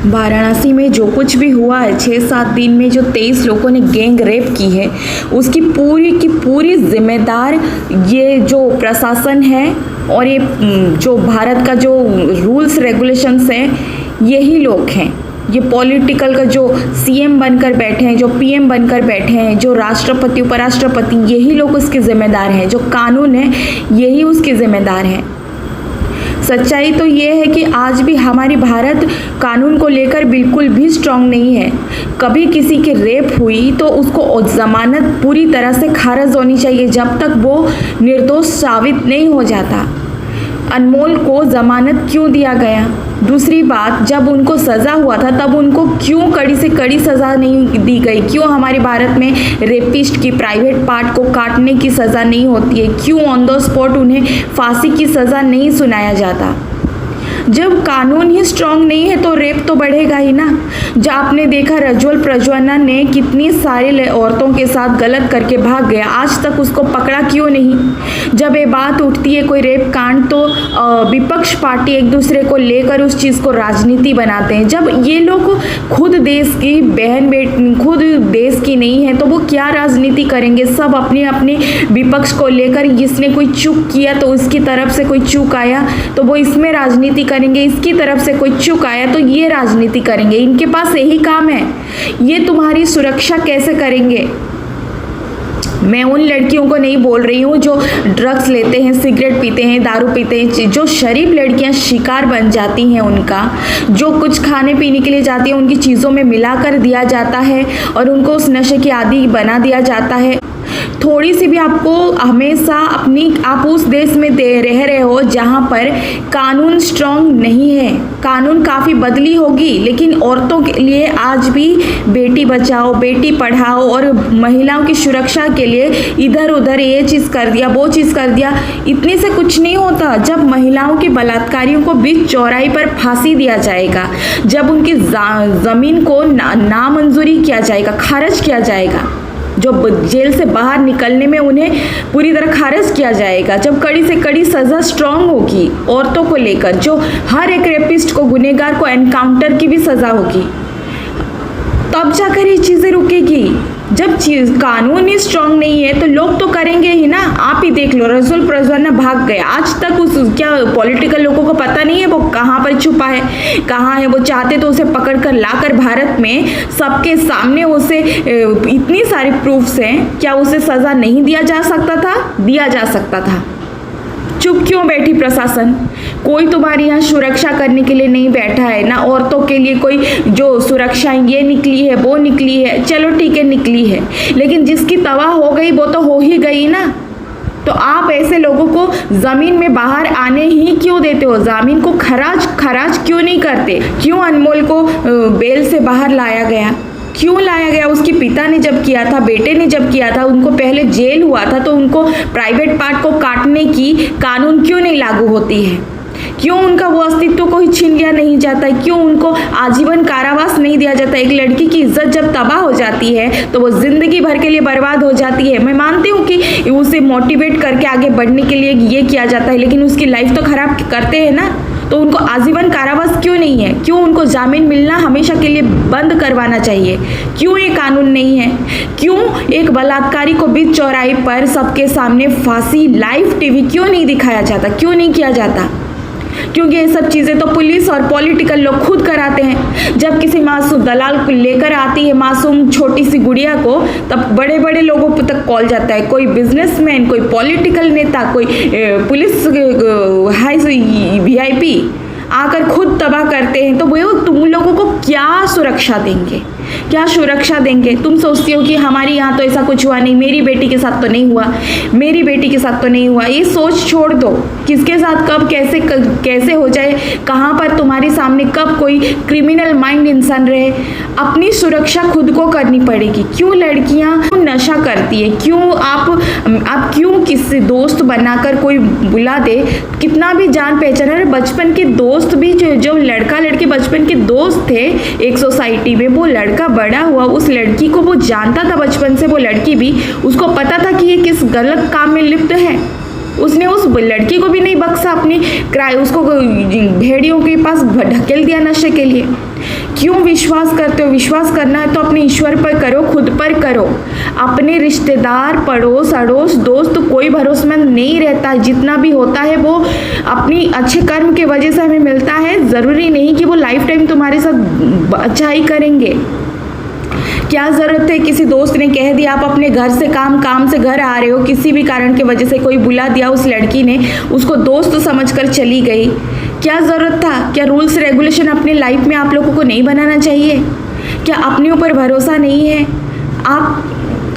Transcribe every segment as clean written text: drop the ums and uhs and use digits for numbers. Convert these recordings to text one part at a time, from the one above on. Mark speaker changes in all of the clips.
Speaker 1: वाराणसी में जो कुछ भी हुआ है 6-7 दिन में, जो 23 लोगों ने गैंग रेप की है, उसकी पूरी की पूरी जिम्मेदार ये जो प्रशासन है और ये जो भारत का जो रूल्स रेगुलेशंस हैं, यही लोग हैं। ये पॉलिटिकल का जो सीएम बनकर बैठे हैं, जो पीएम बनकर बैठे हैं, जो राष्ट्रपति उपराष्ट्रपति, यही लोग उसके जिम्मेदार हैं। जो कानून है यही उसके जिम्मेदार हैं। सच्चाई तो ये है कि आज भी हमारी भारत कानून को लेकर बिल्कुल भी स्ट्रांग नहीं है। कभी किसी की रेप हुई तो उसको जमानत पूरी तरह से खारिज होनी चाहिए जब तक वो निर्दोष साबित नहीं हो जाता। अनमोल को जमानत क्यों दिया गया? दूसरी बात, जब उनको सज़ा हुआ था तब उनको क्यों कड़ी से कड़ी सज़ा नहीं दी गई? क्यों हमारे भारत में रेपिस्ट की प्राइवेट पार्ट को काटने की सज़ा नहीं होती है? क्यों ऑन द स्पॉट उन्हें फांसी की सज़ा नहीं सुनाया जाता? जब कानून ही स्ट्रांग नहीं है तो रेप तो बढ़ेगा ही ना। जब आपने देखा रज्जुल प्रज्वलना ने कितनी सारी औरतों के साथ गलत करके भाग गया, आज तक उसको पकड़ा क्यों नहीं? जब ये बात उठती है कोई रेप कांड तो विपक्ष पार्टी एक दूसरे को लेकर उस चीज़ को राजनीति बनाते हैं। जब ये लोग खुद देश की बहन बेटी खुद देश की नहीं है तो वो क्या राजनीति करेंगे? सब अपने अपने विपक्ष को लेकर, जिसने कोई चूक किया तो उसकी तरफ से कोई चूक आया तो वो इसमें राजनीति करेंगे, इसकी तरफ से कोई चूक आया तो ये राजनीति करेंगे। इनके पास यही काम है। ये तुम्हारी सुरक्षा कैसे करेंगे? मैं उन लड़कियों को नहीं बोल रही हूँ जो ड्रग्स लेते हैं, सिगरेट पीते हैं, दारू पीते हैं। जो शरीफ लड़कियाँ शिकार बन जाती हैं उनका, जो कुछ खाने पीने के लिए जाती हैं उनकी चीज़ों में मिला कर दिया जाता है और उनको उस नशे की आदी बना दिया जाता है। थोड़ी सी भी आपको हमेशा आप उस देश में रह रहे हो जहाँ पर कानून स्ट्रांग नहीं है। कानून काफ़ी बदली होगी लेकिन औरतों के लिए आज भी बेटी बचाओ बेटी पढ़ाओ और महिलाओं की सुरक्षा के लिए इधर उधर ये चीज़ कर दिया, वो चीज़ कर दिया, इतने से कुछ नहीं होता। जब महिलाओं के बलात्कारियों को बीच चौराहे पर फांसी दिया जाएगा, जब उनकी ज़मीन को नामंजूरी किया जाएगा, खारिज किया जाएगा, जो जेल से बाहर निकलने में उन्हें पूरी तरह खारिज किया जाएगा, जब कड़ी से कड़ी सज़ा स्ट्रांग होगी औरतों को लेकर, जो हर एक रेपिस्ट को, गुनहगार को एनकाउंटर की भी सज़ा होगी, तब जाकर ये चीज़ें रुकेगी। जब कानून ही स्ट्रांग नहीं है तो लोग तो करेंगे ही ना। आप ही देख लो, रज्जुल प्रज्वलना भाग गया, आज तक क्या पॉलिटिकल लोगों को पता नहीं है वो कहाँ पर छुपा है, कहाँ है? वो चाहते तो उसे पकड़ कर लाकर भारत में सबके सामने उसे इतनी सारी प्रूफ्स हैं, क्या उसे सज़ा नहीं दिया जा सकता था? दिया जा सकता था। चुप क्यों बैठी प्रशासन? कोई तुम्हारी यहाँ सुरक्षा करने के लिए नहीं बैठा है ना। औरतों के लिए कोई जो सुरक्षा ये निकली है वो निकली है, चलो ठीक है निकली है, लेकिन जिसकी तबाह हो गई वो तो हो ही गई ना। तो आप ऐसे लोगों को ज़मीन में बाहर आने ही क्यों देते हो? ज़मीन को खराज क्यों नहीं करते? क्यों अनमोल को बेल से बाहर लाया गया? क्यों लाया गया? उसके पिता ने जब किया था, बेटे ने जब किया था, उनको पहले जेल हुआ था तो उनको प्राइवेट पार्ट को काटने की कानून क्यों नहीं लागू होती है? क्यों उनका वो अस्तित्व को ही छीन लिया नहीं जाता है? क्यों उनको आजीवन कारावास नहीं दिया जाता? एक लड़की की इज्जत जब तबाह हो जाती है तो वो जिंदगी भर के लिए बर्बाद हो जाती है। मैं मानती हूँ कि उसे मोटिवेट करके आगे बढ़ने के लिए ये किया जाता है, लेकिन उसकी लाइफ तो खराब करते हैं ना। तो उनको आजीवन कारावास क्यों नहीं है? क्यों उनको जामीन मिलना हमेशा के लिए बंद करवाना चाहिए? क्यों ये कानून नहीं है? क्यों एक बलात्कारी को बीच चौराहे पर सबके सामने फांसी लाइव टीवी क्यों नहीं दिखाया जाता? क्यों नहीं किया जाता? क्योंकि ये सब चीज़ें तो पुलिस और पॉलिटिकल लोग खुद कराते हैं। जब किसी मासूम दलाल को लेकर आती है मासूम छोटी सी गुड़िया को, तब बड़े बड़े लोगों पर तक कॉल जाता है। कोई बिजनेसमैन, कोई पॉलिटिकल नेता, कोई पुलिस हाई VIP आकर खुद तबाह करते हैं। तो वो तुम लोगों को क्या सुरक्षा देंगे? क्या सुरक्षा देंगे? तुम सोचती हो कि हमारी यहाँ तो ऐसा कुछ हुआ नहीं, मेरी बेटी के साथ तो नहीं हुआ, मेरी बेटी के साथ तो नहीं हुआ। ये सोच छोड़ दो, किसके साथ कब कैसे हो जाए, कहाँ पर तुम्हारे सामने कब कोई क्रिमिनल माइंड इंसान रहे। अपनी सुरक्षा खुद को करनी पड़ेगी। क्यों लड़कियाँ नशा करती है? क्यों आप क्यों किसी दोस्त बनाकर कोई बुला दे, कितना भी जान पहचान है, बचपन के दोस्त भी जो लड़का लड़की बचपन के दोस्त थे एक सोसाइटी में, वो लड़का बड़ा हुआ, उस लड़की को वो जानता था बचपन से, वो लड़की भी उसको पता था कि ये किस गलत काम में लिप्त है। उसने उस लड़की को भी नहीं बख्शा, अपनी उसको भेड़ियों के पास ढकेल दिया नशे के लिए। क्यों विश्वास करते हो? विश्वास करना है तो अपने ईश्वर पर करो, खुद पर करो। अपने रिश्तेदार, पड़ोस अड़ोस, दोस्त कोई भरोसेमंद नहीं रहता। जितना भी होता है वो अपनी अच्छे कर्म की वजह से हमें मिलता है। ज़रूरी नहीं कि वो लाइफ टाइम तुम्हारे साथ अच्छा ही करेंगे। क्या ज़रूरत है किसी दोस्त ने कह दिया, आप अपने घर से काम से घर आ रहे हो, किसी भी कारण की वजह से कोई बुला दिया, उस लड़की ने उसको दोस्त समझकर चली गई। क्या ज़रूरत था? क्या रूल्स रेगुलेशन अपनी लाइफ में आप लोगों को नहीं बनाना चाहिए? क्या अपने ऊपर भरोसा नहीं है? आप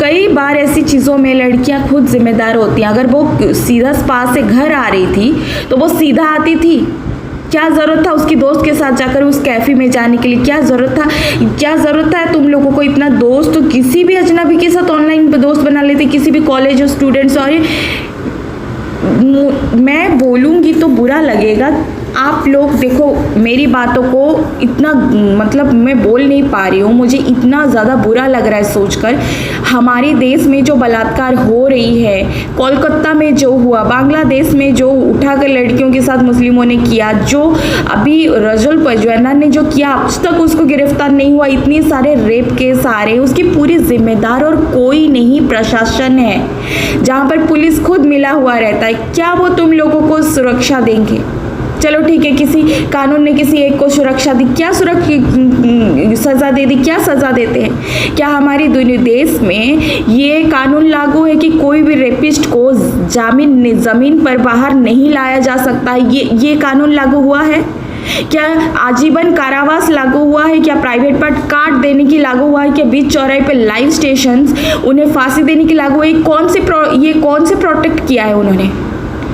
Speaker 1: कई बार ऐसी चीज़ों में लड़कियां खुद जिम्मेदार होती हैं। अगर वो सीधा पास से घर आ रही थी तो वो सीधा आती थी। क्या ज़रूरत था उसकी दोस्त के साथ जाकर उस कैफ़े में जाने के लिए? क्या ज़रूरत था? क्या ज़रूरत है तुम लोगों को इतना दोस्त? तो किसी भी अजनबी के साथ ऑनलाइन दोस्त बना लेते, किसी भी कॉलेज स्टूडेंट्स। और मैं बोलूँगी तो बुरा लगेगा। आप लोग देखो, मेरी बातों को इतना मतलब मैं बोल नहीं पा रही हूँ, मुझे इतना ज़्यादा बुरा लग रहा है सोचकर। हमारे देश में जो बलात्कार हो रही है, कोलकाता में जो हुआ, बांग्लादेश में जो उठाकर लड़कियों के साथ मुस्लिमों ने किया, जो अभी रजुल पजवाना ने जो किया, अब तक उसको गिरफ्तार नहीं हुआ, इतने सारे रेप केस आ रहे हैं, उसकी पूरी जिम्मेदार और कोई नहीं प्रशासन है, जहाँ पर पुलिस खुद मिला हुआ रहता है। क्या वो तुम लोगों को सुरक्षा देंगे? चलो ठीक है, किसी कानून ने किसी एक को सुरक्षा दी, क्या सज़ा दे दी? क्या सज़ा देते हैं? क्या हमारी देश में ये कानून लागू है कि कोई भी रेपिस्ट को ज़मीन पर बाहर नहीं लाया जा सकता? ये कानून लागू हुआ है? क्या आजीवन कारावास लागू हुआ है? क्या प्राइवेट पार्ट काट देने की लागू हुआ है? क्या बीच चौराहे पे लाइव स्टेशंस उन्हें फांसी देने की लागू है? कौन से प्रोटेक्ट किया है उन्होंने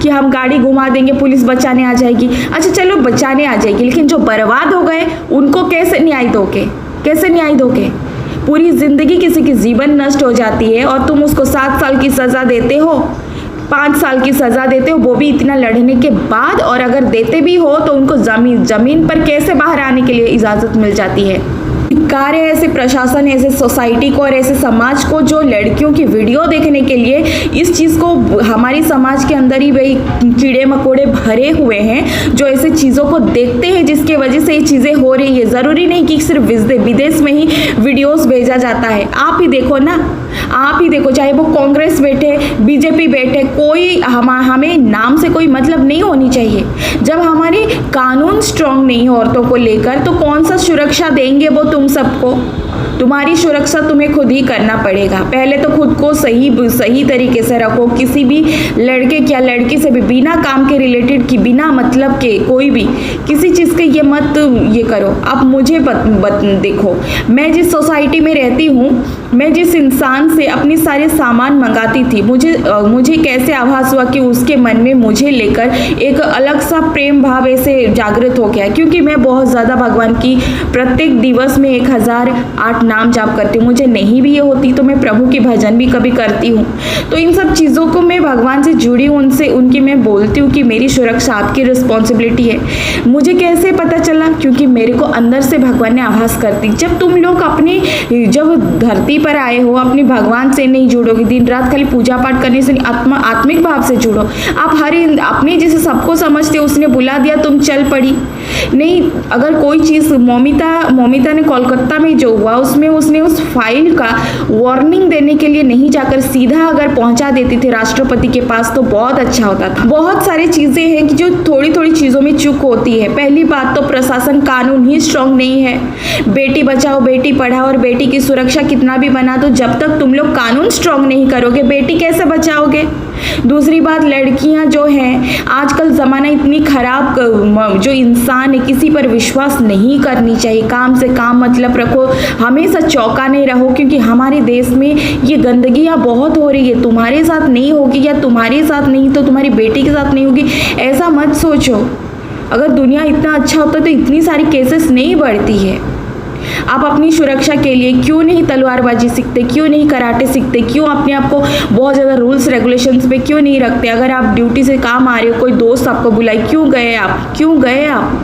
Speaker 1: कि हम गाड़ी घुमा देंगे, पुलिस बचाने आ जाएगी? अच्छा चलो बचाने आ जाएगी, लेकिन जो बर्बाद हो गए उनको कैसे न्याय दोगे? कैसे न्याय दोगे? पूरी जिंदगी किसी की जीवन नष्ट हो जाती है और तुम उसको 7 साल की सज़ा देते हो, 5 साल की सज़ा देते हो, वो भी इतना लड़ने के बाद। और अगर देते भी हो तो उनको जमीन पर कैसे बाहर आने के लिए इजाज़त मिल जाती है? कार्य ऐसे प्रशासन, ऐसे सोसाइटी को और ऐसे समाज को जो लड़कियों की वीडियो देखने के लिए इस चीज़ को, हमारी समाज के अंदर ही वही कीड़े मकोड़े भरे हुए हैं जो ऐसे चीज़ों को देखते हैं जिसकी वजह से ये चीज़ें हो रही है। ज़रूरी नहीं कि सिर्फ विदेश में ही वीडियोस भेजा जाता है। आप ही देखो ना, आप ही देखो, चाहे वो कांग्रेस बैठे, बीजेपी बैठे, कोई हमें नाम से कोई मतलब नहीं होनी चाहिए। जब हमारे कानून स्ट्रांग नहीं हो औरतों को लेकर, तो कौन सा सुरक्षा देंगे वो तुम सबको? तुम्हारी सुरक्षा तुम्हें खुद ही करना पड़ेगा। पहले तो खुद को सही तरीके से रखो। किसी भी लड़के या लड़की से भी बिना काम के रिलेटेड की, बिना मतलब के कोई भी किसी चीज़ के ये मत ये करो। अब मुझे देखो, मैं जिस सोसाइटी में रहती हूँ, मैं जिस इंसान से अपनी सारे सामान मंगाती थी, मुझे कैसे आभास हुआ कि उसके मन में मुझे लेकर एक अलग सा प्रेम भाव ऐसे जागृत हो गया। क्योंकि मैं बहुत ज़्यादा भगवान की प्रत्येक दिवस में 1008 नाम जाप करती हूँ। मुझे नहीं भी ये होती तो मैं प्रभु की भजन भी कभी करती हूँ। तो इन सब चीज़ों को मैं भगवान से जुड़ी हूँ, उनकी मैं बोलती हूँ कि मेरी सुरक्षा आपकी रिस्पॉन्सिबिलिटी है। मुझे कैसे पता चला? क्योंकि मेरे को अंदर से भगवान ने आभास करती। जब तुम लोग जब धरती पर आए हो, अपने भगवान से नहीं जुड़ोगे, दिन रात खाली पूजा पाठ करने से आत्मिक भाव से जुड़ो। आप अपने जैसे सबको समझते हो, उसने बुला दिया तुम चल पड़ी नहीं। अगर कोई चीज़ मोमिता ने कोलकाता में जो हुआ, उसमें उसने उस फाइल का वार्निंग देने के लिए नहीं जाकर सीधा अगर पहुंचा देती थी राष्ट्रपति के पास तो बहुत अच्छा होता था। बहुत सारी चीज़ें हैं कि जो थोड़ी थोड़ी चीज़ों में चूक होती है। पहली बात तो प्रशासन कानून ही स्ट्रांग नहीं है। बेटी बचाओ बेटी पढ़ाओ और बेटी की सुरक्षा कितना भी बना दो, जब तक तुम लोग कानून स्ट्रांग नहीं करोगे बेटी कैसे बचाओगे? दूसरी बात, लड़कियां जो हैं, आजकल ज़माना इतनी खराब, जो इंसान है किसी पर विश्वास नहीं करनी चाहिए। काम से काम मतलब रखो, हमेशा चौंकाने रहो, क्योंकि हमारे देश में ये गंदगियाँ बहुत हो रही है। तुम्हारे साथ नहीं होगी या तुम्हारे साथ नहीं तो तुम्हारी बेटी के साथ नहीं होगी, ऐसा मत सोचो। अगर दुनिया इतना अच्छा होता तो इतनी सारी केसेस नहीं बढ़ती है। आप अपनी सुरक्षा के लिए क्यों नहीं तलवारबाजी सीखते, क्यों नहीं कराटे सीखते, क्यों अपने आप को बहुत ज़्यादा रूल्स रेगुलेशंस पे क्यों नहीं रखते? अगर आप ड्यूटी से काम आ रहे हो, कोई दोस्त आपको बुलाए, क्यों गए आप?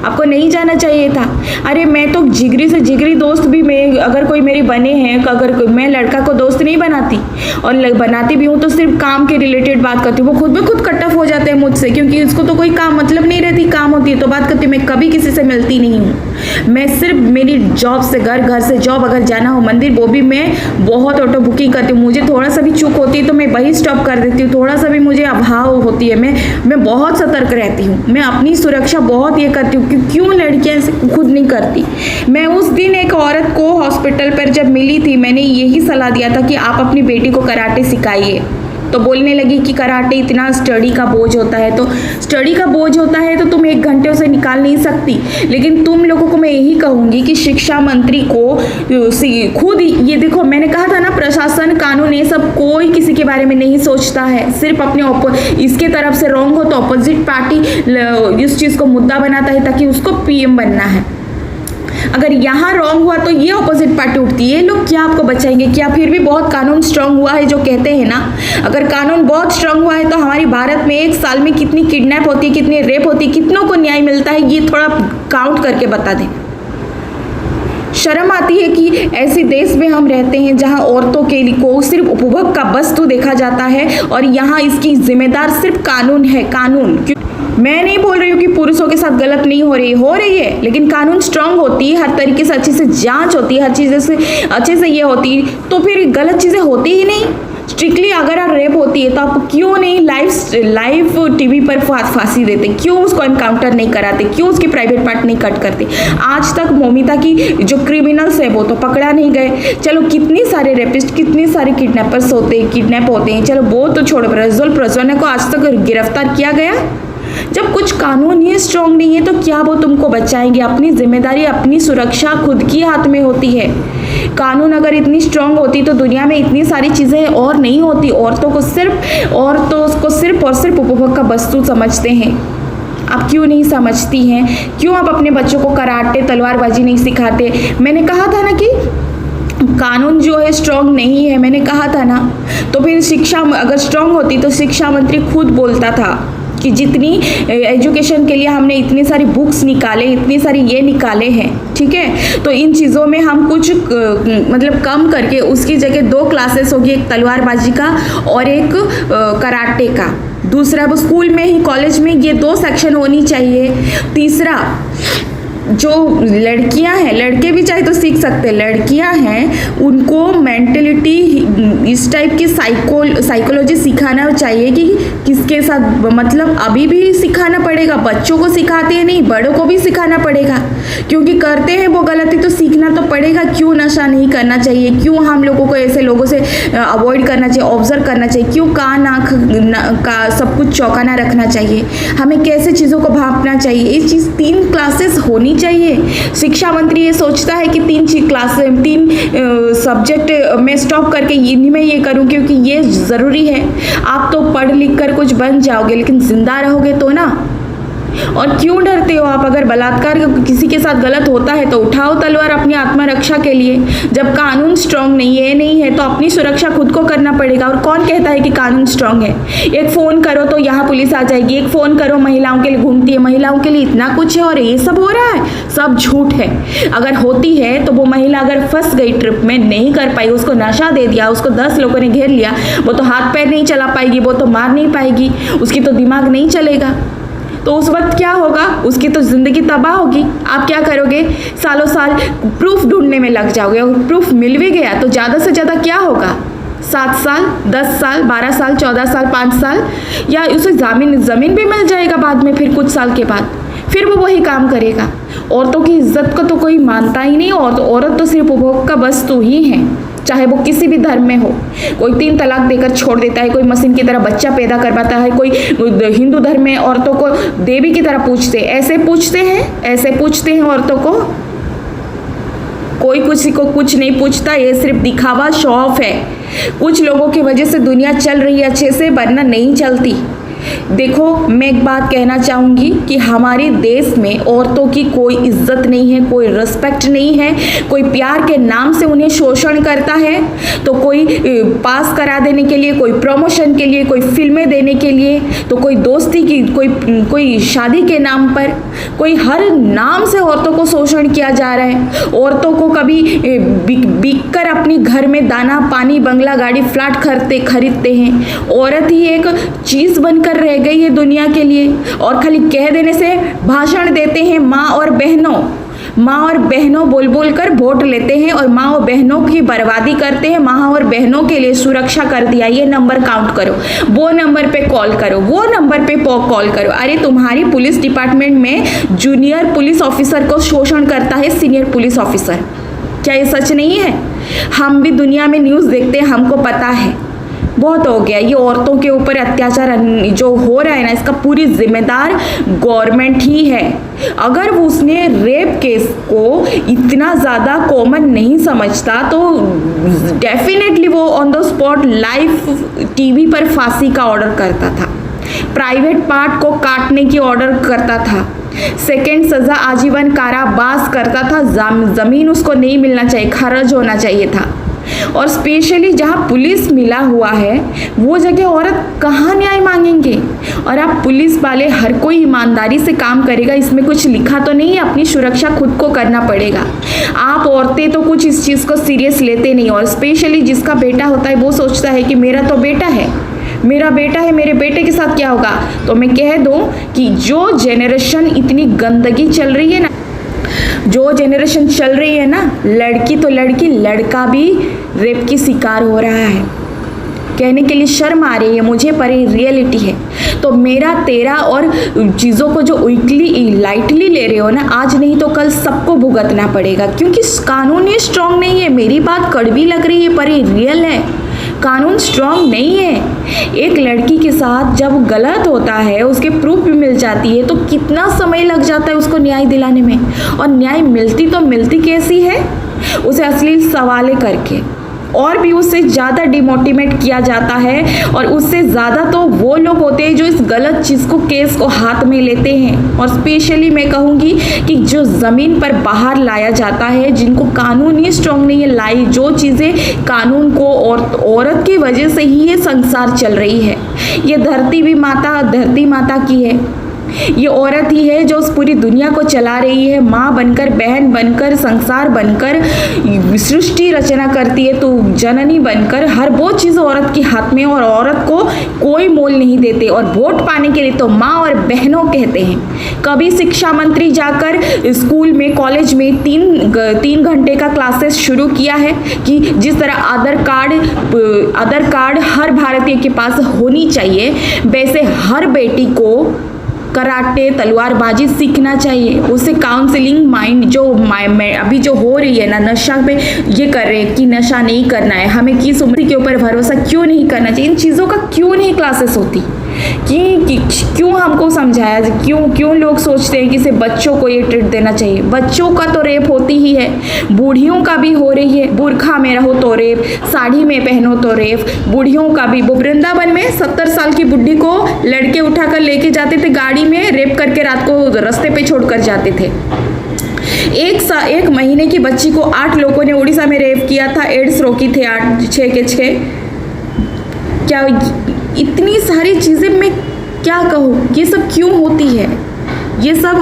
Speaker 1: आपको नहीं जाना चाहिए था। अरे मैं तो जिगरी से जिगरी दोस्त भी मैं अगर कोई मेरी बने हैं, अगर मैं लड़का को दोस्त नहीं बनाती, और बनाती भी हूँ तो सिर्फ काम के रिलेटेड बात करती हूँ। वो खुद ब खुद कट ऑफ हो जाते हैं मुझसे, क्योंकि उसको तो कोई काम मतलब नहीं रहती, काम होती है तो बात करती हूँ। मैं कभी किसी से मिलती नहीं हूँ। मैं सिर्फ मेरी जॉब से घर, घर से जॉब, अगर जाना हो मंदिर वो भी मैं बहुत ऑटो बुकिंग करती हूँ। मुझे थोड़ा सा भी चूक होती है तो मैं वही स्टॉप कर देती हूँ। थोड़ा सा भी मुझे अभाव होती है, मैं बहुत सतर्क रहती हूँ। मैं अपनी सुरक्षा बहुत ये करती हूँ। क्यों लड़कियां ऐसे खुद नहीं करती। मैं उस दिन एक औरत को हॉस्पिटल पर जब मिली थी, मैंने यही सलाह दिया था कि आप अपनी बेटी को कराटे सिखाइए। तो बोलने लगी कि कराटे इतना स्टडी का बोझ होता है। तो स्टडी का बोझ होता है तो तुम 1 घंटे उसे निकाल नहीं सकती। लेकिन तुम लोगों को मैं यही कहूंगी कि शिक्षा मंत्री को खुद ये देखो, मैंने कहा था ना, प्रशासन, कानून, ये सब कोई किसी के बारे में नहीं सोचता है। सिर्फ अपने इसके तरफ से रॉन्ग हो तो अपोजिट पार्टी इस चीज को मुद्दा बनाता है ताकि उसको पीएम बनना है। अगर यहाँ रॉन्ग हुआ तो ये ऑपोजिट पार्टी उठती है। ये लोग क्या आपको बचाएंगे? क्या फिर भी बहुत कानून स्ट्रांग हुआ है जो कहते हैं ना? अगर कानून बहुत स्ट्रांग हुआ है तो हमारी भारत में 1 साल में कितनी किडनैप होती है, कितनी रेप होती है, कितनों को न्याय मिलता है, ये थोड़ा काउंट करके बता दें। शर्म आती है कि ऐसे देश में हम रहते हैं जहां औरतों के लिए को सिर्फ उपभोग का वस्तु देखा जाता है, और यहाँ इसकी जिम्मेदार सिर्फ कानून है। कानून, मैं नहीं बोल रही हूँ कि पुरुषों के साथ गलत नहीं हो रही है, लेकिन कानून स्ट्रांग होती है, हर तरीके से अच्छे से जांच होती है, हर चीज़ से अच्छे से ये होती, तो फिर गलत चीज़ें होती ही नहीं। स्ट्रिक्टली अगर आप रेप होती है तो आप क्यों नहीं लाइव टीवी पर फांसी देते? क्यों उसको एनकाउंटर नहीं कराते? क्यों उसकी प्राइवेट पार्ट नहीं कट करते? आज तक मौमिता की जो क्रिमिनल्स है वो तो पकड़ा नहीं गए। चलो कितनी सारे रेपिस्ट, कितने सारे किडनैपर्स किडनैप होते हैं, चलो वो तो छोड़ो, प्रज्वल को आज तक गिरफ्तार किया गया? जब कुछ कानून ही स्ट्रांग नहीं है तो क्या वो तुमको बचाएंगे? अपनी जिम्मेदारी, अपनी सुरक्षा खुद की हाथ में होती है। कानून अगर इतनी स्ट्रांग होती तो दुनिया में इतनी सारी चीजें और नहीं होती। औरतों को सिर्फ और सिर्फ उपभोग का वस्तु समझते हैं। आप क्यों नहीं समझती हैं? क्यों आप अपने बच्चों को कराटे, तलवारबाजी नहीं सिखाते? मैंने कहा था ना कि कानून जो है स्ट्रांग नहीं है, मैंने कहा था ना। तो फिर शिक्षा अगर स्ट्रांग होती तो शिक्षा मंत्री खुद बोलता था कि जितनी एजुकेशन के लिए हमने इतनी सारी बुक्स निकाले, इतनी सारी ये निकाले हैं, ठीक है, तो इन चीज़ों में हम कुछ मतलब कम करके उसकी जगह 2 क्लासेस होगी, एक तलवारबाजी का और एक कराटे का। दूसरा, वो स्कूल में ही, कॉलेज में ये 2 सेक्शन होनी चाहिए। तीसरा, जो लड़कियां हैं, लड़के भी चाहे तो सीख सकते हैं, लड़कियां हैं उनको मेंटलिटी, इस टाइप की साइकोलॉजी सिखाना चाहिए कि किसके साथ, मतलब अभी भी सिखाना पड़ेगा। बच्चों को सिखाते हैं नहीं, बड़ों को भी सिखाना पड़ेगा, क्योंकि करते हैं वो गलती तो सीखना तो पड़ेगा। क्यों नशा नहीं करना चाहिए? क्यों हम लोगों को ऐसे लोगों से अवॉइड करना चाहिए, ऑब्जर्व करना चाहिए? क्यों कान आँख का सब कुछ चौकाना रखना चाहिए? हमें कैसे चीज़ों को भांपना चाहिए? ये चीज़ 3 क्लासेस होनी चाहिए। शिक्षा मंत्री ये सोचता है कि 3 सब्जेक्ट में स्टॉप करके इन्हीं में ये करूं क्योंकि ये ज़रूरी है। आप तो पढ़ लिख कर कुछ बन जाओगे, लेकिन जिंदा रहोगे तो ना। और क्यों डरते हो आप? अगर बलात्कार किसी के साथ गलत होता है तो उठाओ तलवार अपनी आत्मरक्षा के लिए। जब कानून स्ट्रांग नहीं है तो अपनी सुरक्षा खुद को करना पड़ेगा। और कौन कहता है कि कानून स्ट्रांग है? एक फ़ोन करो तो यहाँ पुलिस आ जाएगी, एक फ़ोन करो महिलाओं के लिए घूमती है, महिलाओं के लिए इतना कुछ है, और ये सब हो रहा है, सब झूठ है। अगर होती है तो वो महिला अगर फंस गई, ट्रिप में नहीं कर पाई, उसको नशा दे दिया, उसको 10 लोगों ने घेर लिया, वो तो हाथ पैर नहीं चला पाएगी, वो तो मार नहीं पाएगी, उसकी तो दिमाग नहीं चलेगा। तो उस वक्त क्या होगा? उसकी तो ज़िंदगी तबाह होगी। आप क्या करोगे? सालों साल प्रूफ ढूंढने में लग जाओगे, और प्रूफ मिल भी गया तो ज़्यादा से ज़्यादा क्या होगा? 7 साल, 10 साल, 12 साल, 14 साल, 5 साल, या उसे ज़मीन भी मिल जाएगा बाद में, फिर कुछ साल के बाद फिर वो वही काम करेगा। औरतों की इज्जत को तो कोई मानता ही नहीं। औरत तो सिर्फ उपभोग का वस्तु ही है, चाहे वो किसी भी धर्म में हो। कोई 3 तलाक देकर छोड़ देता है, कोई मशीन की तरह बच्चा पैदा करवाता है, कोई हिंदू धर्म में औरतों को देवी की तरह पूछते हैं। ऐसे पूछते हैं औरतों को। कोई किसी को कुछ नहीं पूछता, ये सिर्फ दिखावा, शो ऑफ है। कुछ लोगों की वजह से दुनिया चल रही है अच्छे से, वरना नहीं चलती। देखो, मैं एक बात कहना चाहूँगी कि हमारे देश में औरतों की कोई इज्जत नहीं है, कोई रिस्पेक्ट नहीं है। कोई प्यार के नाम से उन्हें शोषण करता है, तो कोई पास करा देने के लिए, कोई प्रमोशन के लिए, कोई फिल्में देने के लिए, तो कोई दोस्ती की, कोई शादी के नाम पर, कोई हर नाम से औरतों को शोषण किया जा रहा है। औरतों को कभी बिक कर अपनी घर में दाना पानी बंगला गाड़ी फ्लैट खरीदते हैं। औरत ही एक चीज बनकर रह गई है दुनिया के लिए, और खाली कह देने से भाषण देते हैं माँ और बहनों बोल बोल कर वोट लेते हैं और माँ और बहनों की बर्बादी करते हैं। माँ और बहनों के लिए सुरक्षा कर दिया, ये नंबर काउंट करो, वो नंबर पे कॉल करो, वो नंबर पे कॉल करो। अरे तुम्हारी पुलिस डिपार्टमेंट में जूनियर पुलिस ऑफिसर को शोषण करता है सीनियर पुलिस ऑफिसर, क्या ये सच नहीं है? हम भी दुनिया में न्यूज़ देखते हैं, हमको पता है। बहुत हो गया ये औरतों के ऊपर अत्याचार जो हो रहा है ना, इसका पूरी जिम्मेदार गवर्नमेंट ही है। अगर वो उसने रेप केस को इतना ज़्यादा कॉमन नहीं समझता तो डेफिनेटली वो on the spot live TV पर फांसी का ऑर्डर करता था, प्राइवेट पार्ट को काटने की ऑर्डर करता था, सेकेंड सज़ा आजीवन कारावास करता था, ज़मीन उसको नहीं मिलना चाहिए, खारिज होना चाहिए था। और स्पेशली जहाँ पुलिस मिला हुआ है वो जगह औरत कहाँ न्याय मांगेंगे? और आप पुलिस वाले हर कोई ईमानदारी से काम करेगा, इसमें कुछ लिखा तो नहीं है, अपनी सुरक्षा खुद को करना पड़ेगा। आप औरतें तो कुछ इस चीज़ को सीरियस लेते नहीं, और स्पेशली जिसका बेटा होता है वो सोचता है कि मेरा तो बेटा है, मेरा बेटा है, मेरे बेटे के साथ क्या होगा। तो मैं कह दूं कि जो जेनरेशन इतनी गंदगी चल रही है ना, जो जेनरेशन चल रही है ना, लड़की तो लड़की, लड़का भी रेप की शिकार हो रहा है। कहने के लिए शर्म आ रही है मुझे, पर ये रियलिटी है। तो मेरा तेरा और चीज़ों को जो वीकली लाइटली ले रहे हो ना, आज नहीं तो कल सबको भुगतना पड़ेगा, क्योंकि कानून ही स्ट्रांग नहीं है। मेरी बात कड़वी लग रही है पर ये रियल है, कानून स्ट्रांग नहीं है। एक लड़की के साथ जब गलत होता है, उसके प्रूफ भी मिल जाती है, तो कितना समय लग जाता है उसको न्याय दिलाने में। और न्याय मिलती तो मिलती कैसी है? उसे अश्लील सवालें करके, और भी उससे ज़्यादा डिमोटिवेट किया जाता है। और उससे ज़्यादा तो वो लोग होते हैं जो इस गलत चीज़ को, केस को हाथ में लेते हैं। और स्पेशली मैं कहूँगी कि जो ज़मीन पर बाहर लाया जाता है, जिनको कानून ही स्ट्रॉन्ग नहीं है, जो चीज़ें कानून को औरत की वजह से ही ये संसार चल रही है। ये धरती भी धरती माता की है, ये औरत ही है जो उस पूरी दुनिया को चला रही है। माँ बनकर, बहन बनकर, संसार बनकर, सृष्टि रचना करती है, तो जननी बनकर हर वो चीज़ औरत के हाथ में, और औरत को कोई मोल नहीं देते। और वोट पाने के लिए तो माँ और बहनों कहते हैं। कभी शिक्षा मंत्री जाकर स्कूल में, कॉलेज में 3 घंटे का क्लासेस शुरू किया है कि जिस तरह आधार कार्ड हर भारतीय के पास होनी चाहिए, वैसे हर बेटी को कराटे, तलवारबाजी सीखना चाहिए। उसे काउंसलिंग माइंड जो अभी जो हो रही है ना, नशा पे ये कर रहे हैं कि नशा नहीं करना है, हमें किस उम्र के ऊपर भरोसा क्यों नहीं करना चाहिए, इन चीज़ों का क्यों नहीं क्लासेस होती, क्यों हमको समझाया, क्यों लोग सोचते हैं कि सिर्फ बच्चों को ये ट्रीट देना चाहिए। बच्चों का तो रेप होती ही है, बूढ़ियों का भी हो रही है, बुरखा में रहो तो रेप, साड़ी में पहनो तो रेप, बूढ़ियों का भी। वृंदावन में 70 साल की बुढ़ी को लड़के उठाकर लेके जाते थे गाड़ी में, रेप करके रात को रास्ते पे छोड़कर जाते थे। एक महीने की बच्ची को 8 लोगों ने उड़ीसा में रेप किया था, एड्स रोकी थे 6 के 6। क्या इतनी सारी चीज़ें मैं क्या कहूँ, ये सब क्यों होती है? ये सब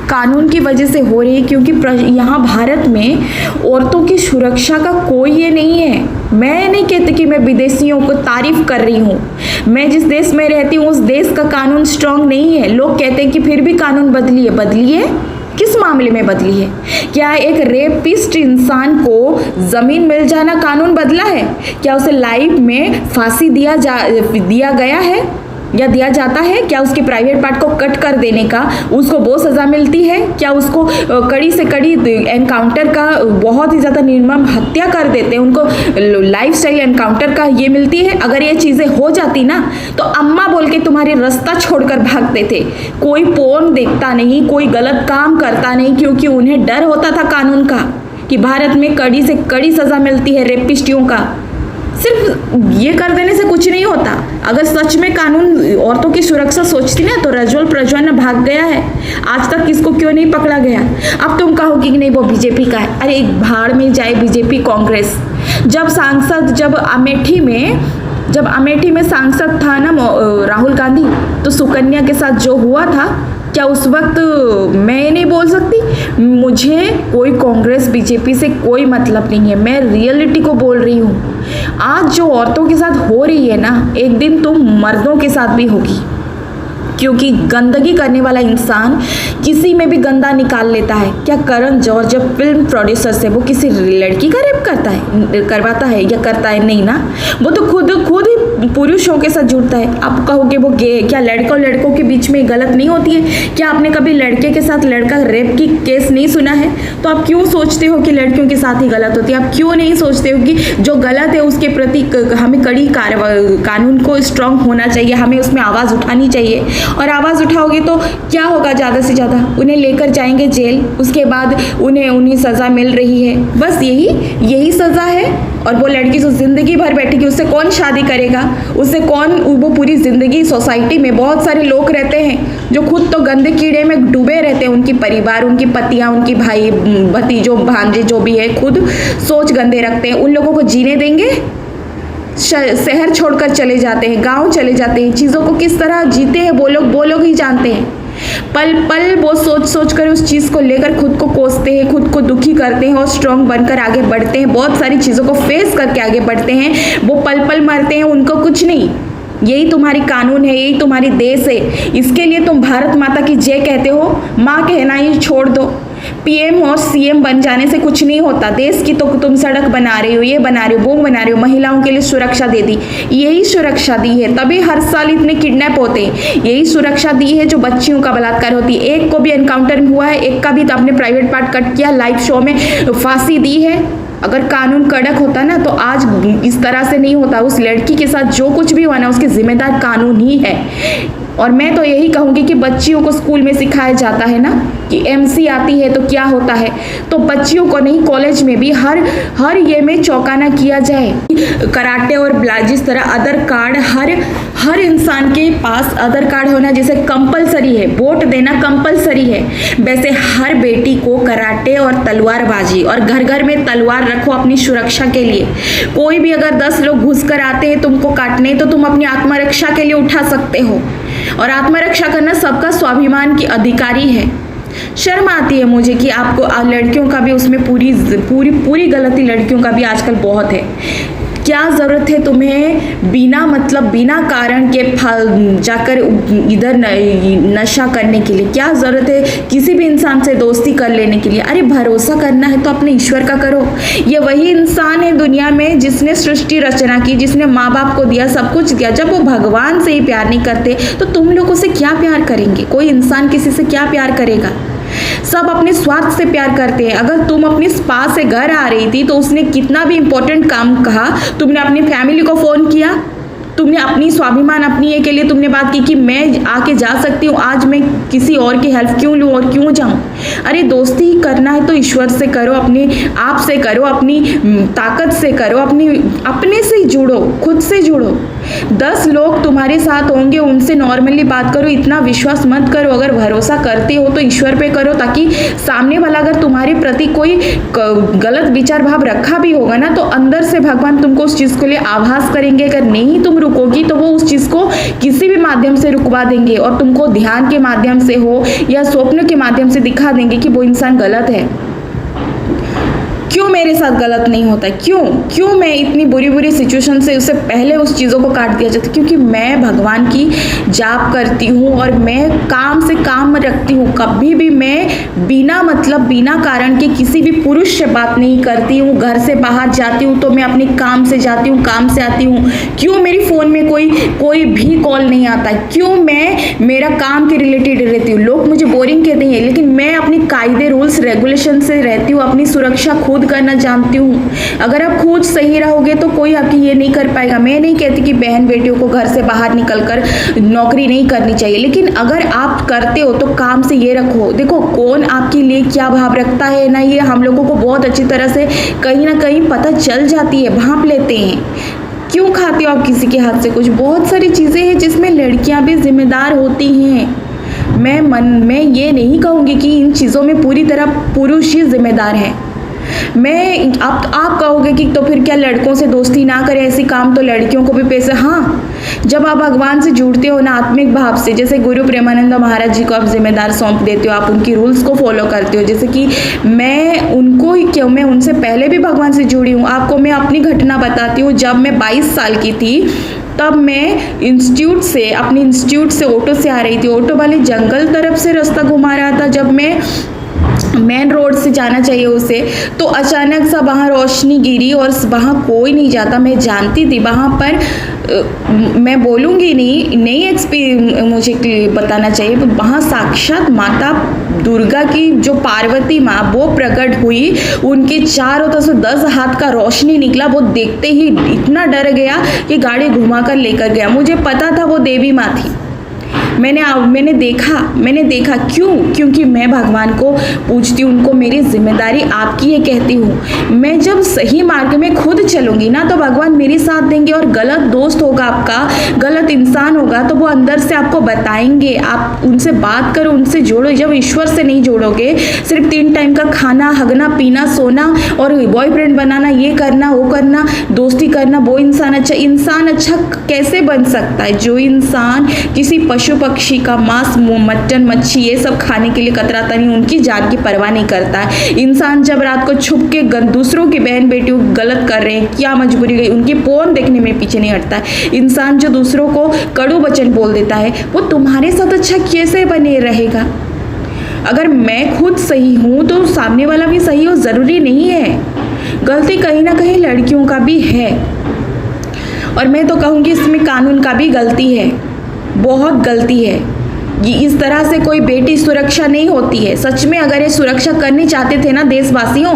Speaker 1: कानून की वजह से हो रही है, क्योंकि यहाँ भारत में औरतों की सुरक्षा का कोई ये नहीं है। मैं नहीं कहती कि मैं विदेशियों को तारीफ कर रही हूँ, मैं जिस देश में रहती हूँ उस देश का कानून स्ट्रांग नहीं है। लोग कहते हैं कि फिर भी कानून बदली है, किस मामले में बदली है? क्या एक रेपिस्ट इंसान को ज़मीन मिल जाना कानून बदला है? क्या उसे लाइफ में फांसी दिया गया है या दिया जाता है? क्या उसके प्राइवेट पार्ट को कट कर देने का उसको वो सज़ा मिलती है? क्या उसको कड़ी से कड़ी एनकाउंटर का, बहुत ही ज़्यादा निर्मम हत्या कर देते हैं, उनको लाइफ स्टाइल एनकाउंटर का ये मिलती है? अगर ये चीज़ें हो जाती ना, तो अम्मा बोल के तुम्हारे रास्ता छोड़कर भागते थे। कोई पोर्न देखता नहीं, कोई गलत काम करता नहीं, क्योंकि उन्हें डर होता था कानून का कि भारत में कड़ी से कड़ी सज़ा मिलती है रेपिस्टियों का। सिर्फ ये कर देने से कुछ नहीं होता। अगर सच में कानून औरतों की सुरक्षा सोचती ना तो रज्जुल प्रज्वल भाग गया है, आज तक किसको क्यों नहीं पकड़ा गया। अब तुम कहोगी कि नहीं वो बीजेपी का है, अरे एक भाड़ में जाए बीजेपी कांग्रेस। जब अमेठी में सांसद था ना राहुल गांधी, तो सुकन्या के साथ जो हुआ था, क्या उस वक्त मैं नहीं बोल सकती? मुझे कोई कांग्रेस बीजेपी से कोई मतलब नहीं है, मैं रियलिटी को बोल रही हूँ। आज जो औरतों के साथ हो रही है ना, एक दिन तुम मर्दों के साथ भी होगी, क्योंकि गंदगी करने वाला इंसान किसी में भी गंदा निकाल लेता है। क्या करण जौहर जब फिल्म प्रोड्यूसर से वो किसी लड़की का रेप करवाता है या करता है? नहीं ना, वो तो खुद ही पुरुषों के साथ जुड़ता है। आप कहोगे वो गे, क्या लड़कों के बीच में गलत नहीं होती है? क्या आपने कभी लड़के के साथ लड़का रेप की केस नहीं सुना है? तो आप क्यों सोचते हो कि लड़कियों के साथ ही गलत होती है? आप क्यों नहीं सोचते हो कि जो गलत है उसके प्रति हमें कड़ी कानून को स्ट्रांग होना चाहिए, हमें उसमें आवाज़ उठानी चाहिए। और आवाज़ उठाओगे तो क्या होगा? ज़्यादा से ज़्यादा उन्हें लेकर जाएंगे जेल, उसके बाद उन्हें सज़ा मिल रही है, बस यही सज़ा है। और वो लड़की जो ज़िंदगी भर बैठेगी, उससे कौन शादी करेगा? उससे कौन? वो पूरी ज़िंदगी सोसाइटी में बहुत सारे लोग रहते हैं जो खुद तो गंदे कीड़े में डूबे रहते हैं, उनकी परिवार, उनकी पतियाँ, उनकी भाई भतीजों भांजे जो भी है, खुद सोच गंदे रखते हैं। उन लोगों को जीने देंगे? शहर छोड़कर चले जाते हैं, गांव चले जाते हैं, चीज़ों को किस तरह जीते हैं वो लोग ही जानते हैं। पल पल वो सोच कर उस चीज़ को लेकर खुद को कोसते हैं, खुद को दुखी करते हैं और स्ट्रॉन्ग बनकर आगे बढ़ते हैं, बहुत सारी चीज़ों को फेस करके आगे बढ़ते हैं। वो पल पल मरते हैं, उनको कुछ नहीं। यही तुम्हारी कानून है, यही तुम्हारी देश है। इसके लिए तुम भारत माता की जय कहते हो, माँ कहना ही छोड़ दो। पीएम और सीएम बन जाने से कुछ नहीं होता। देश की तो तुम सड़क बना रही हो, ये बना रही हो, वो बना रही हो, महिलाओं के लिए सुरक्षा दे दी, यही सुरक्षा दी है, तभी हर साल इतने किडनैप होते हैं। यही सुरक्षा दी है जो बच्चियों का बलात्कार होती है। एक को भी एनकाउंटर हुआ है, एक का भी तो अपने प्राइवेट पार्ट कट किया, लाइव शो में फांसी दी है। अगर कानून कड़क होता ना तो आज इस तरह से नहीं होता। उस लड़की के साथ जो कुछ भी हुआ ना, उसके जिम्मेदार कानून ही है। और मैं तो यही कहूँगी कि बच्चियों को स्कूल में सिखाया जाता है ना कि एमसी आती है तो क्या होता है, तो बच्चियों को नहीं, कॉलेज में भी हर ये में चौकाना किया जाए। कराटे और जिस तरह आधार कार्ड हर इंसान के पास आधार कार्ड होना जैसे कंपलसरी है, वोट देना कंपलसरी है, वैसे हर बेटी को कराटे और तलवारबाजी, और घर घर में तलवार रखो अपनी सुरक्षा के लिए। कोई भी अगर 10 लोग घुस कर आते हैं तुमको काटने, तो तुम अपनी आत्मरक्षा के लिए उठा सकते हो। और आत्मरक्षा करना सबका स्वाभिमान की अधिकारी है। शर्म आती है मुझे कि आपको लड़कियों का भी उसमें पूरी गलती लड़कियों का भी आजकल बहुत है। क्या ज़रूरत है तुम्हें बिना कारण के जाकर इधर नशा करने के लिए? क्या ज़रूरत है किसी भी इंसान से दोस्ती कर लेने के लिए? अरे भरोसा करना है तो अपने ईश्वर का करो। ये वही इंसान है दुनिया में जिसने सृष्टि रचना की, जिसने माँ बाप को दिया, सब कुछ दिया। जब वो भगवान से ही प्यार नहीं करते तो तुम लोगों से क्या प्यार करेंगे? कोई इंसान किसी से क्या प्यार करेगा? सब अपने स्वार्थ से प्यार करते हैं। अगर तुम अपनी स्पा से घर आ रही थी तो उसने कितना भी इंपॉर्टेंट काम कहा, तुमने अपनी फैमिली को फोन किया, तुमने अपनी स्वाभिमान अपनी ये के लिए तुमने बात की कि मैं आके जा सकती हूँ, आज मैं किसी और की हेल्प क्यों लूँ और क्यों जाऊँ? अरे दोस्ती करना है तो ईश्वर से करो, अपने आप से करो, अपनी ताकत से करो, अपने से ही जुड़ो, खुद से जुड़ो। 10 लोग तुम्हारे साथ होंगे, उनसे नॉर्मली बात करो, इतना विश्वास मत करो। अगर भरोसा करते हो तो ईश्वर पे करो, ताकि सामने वाला अगर तुम्हारे प्रति कोई गलत विचार भाव रखा भी होगा ना, तो अंदर से भगवान तुमको उस चीज़ के लिए आभास करेंगे। अगर नहीं तुम रुकोगी तो वो उस चीज़ को किसी भी माध्यम से रुकवा देंगे और तुमको ध्यान के माध्यम से हो या स्वप्न के माध्यम से दिखा देंगे कि वो इंसान गलत है। क्यों मेरे साथ गलत नहीं होता? क्यों मैं इतनी बुरी सिचुएशन से उससे पहले उस चीज़ों को काट दिया जाता? क्योंकि मैं भगवान की जाप करती हूँ और मैं काम से काम रखती हूँ। कभी भी मैं बिना कारण के किसी भी पुरुष से बात नहीं करती हूँ। घर से बाहर जाती हूँ तो मैं अपने काम से जाती हूँ, काम से आती हूँ। क्यों मेरी फ़ोन में कोई भी कॉल नहीं आता? क्यों मैं मेरा काम के रिलेटेड रहती हूँ? लोग मुझे बोरिंग कहते हैं, लेकिन मैं अपनी कायदे रूल्स रेगुलेशन से रहती हूँ, अपनी सुरक्षा खुद करना जानती हूँ। अगर आप खुद सही रहोगे तो कोई आपकी ये नहीं कर पाएगा। मैं नहीं कहती कि बहन बेटियों को घर से बाहर निकलकर नौकरी नहीं करनी चाहिए, लेकिन अगर आप करते हो तो काम से ये रखो। देखो कौन आपके लिए क्या भाव रखता है ना, ये हम लोगों को बहुत अच्छी तरह से कहीं ना कहीं पता चल जाती है, भांप लेते हैं। क्यों खाते हो आप किसी के हाथ से कुछ? बहुत सारी चीज़ें हैं जिसमें लड़कियां भी जिम्मेदार होती हैं। मैं ये नहीं कहूँगी कि इन चीज़ों में पूरी तरह पुरुष ही जिम्मेदार है। आप कहोगे कि तो फिर क्या लड़कों से दोस्ती ना करें, ऐसी काम तो लड़कियों को भी पैसे। हाँ, जब आप भगवान से जुड़ते हो ना आत्मिक भाव से, जैसे गुरु प्रेमानंद महाराज जी को आप जिम्मेदार सौंप देते हो, आप उनकी रूल्स को फॉलो करते हो, जैसे कि मैं उनसे पहले भी भगवान से जुड़ी हूँ। आपको मैं अपनी घटना बताती हूँ। जब मैं 22 साल की थी तब मैं अपने इंस्टीट्यूट से ऑटो से आ रही थी। ऑटो वाले जंगल तरफ से रास्ता घुमा रहा था। जब मैं मेन रोड से जाना चाहिए उसे, तो अचानक सा वहाँ रोशनी गिरी और वहाँ कोई नहीं जाता। मैं जानती थी वहाँ पर मैं बोलूँगी नहीं मुझे बताना चाहिए, वहाँ साक्षात माता दुर्गा की जो पार्वती माँ वो प्रकट हुई। उनके चारों तरफ से 10 हाथ का रोशनी निकला। वो देखते ही इतना डर गया कि गाड़ी घुमाकर लेकर गया। मुझे पता था वो देवी माँ थी। मैंने देखा क्योंकि मैं भगवान को पूछती हूँ, उनको मेरी जिम्मेदारी आपकी ये कहती हूँ। मैं जब सही मार्ग में खुद चलूंगी ना तो भगवान मेरे साथ देंगे, और गलत दोस्त होगा आपका, गलत इंसान होगा तो वो अंदर से आपको बताएंगे। आप उनसे बात करो, उनसे जोड़ो। जब ईश्वर से नहीं जोड़ोगे, सिर्फ 3 टाइम का खाना, हगना, पीना, सोना और बॉयफ्रेंड बनाना, ये करना, वो करना, दोस्ती करना, वो इंसान अच्छा कैसे बन सकता है? जो इंसान किसी पशु पक्षी का मांस, मटन, मच्छी ये सब खाने के लिए कतराता नहीं, उनकी जान की परवाह नहीं करता है। इंसान जब रात को छुप के दूसरों की बहन बेटियों गलत कर रहे हैं, क्या मजबूरी गई, उनकी पोन देखने में पीछे नहीं हटता है। इंसान जो दूसरों को कड़ू वचन बोल देता है, वो तुम्हारे साथ अच्छा कैसे बने रहेगा? अगर मैं खुद सही हूं तो सामने वाला भी सही हो जरूरी नहीं है। गलती कहीं ना कहीं लड़कियों का भी है, और मैं तो कहूँगी इसमें कानून का भी गलती है, बहुत गलती है। ये इस तरह से कोई बेटी सुरक्षा नहीं होती है। सच में अगर ये सुरक्षा करनी चाहते थे ना देशवासियों,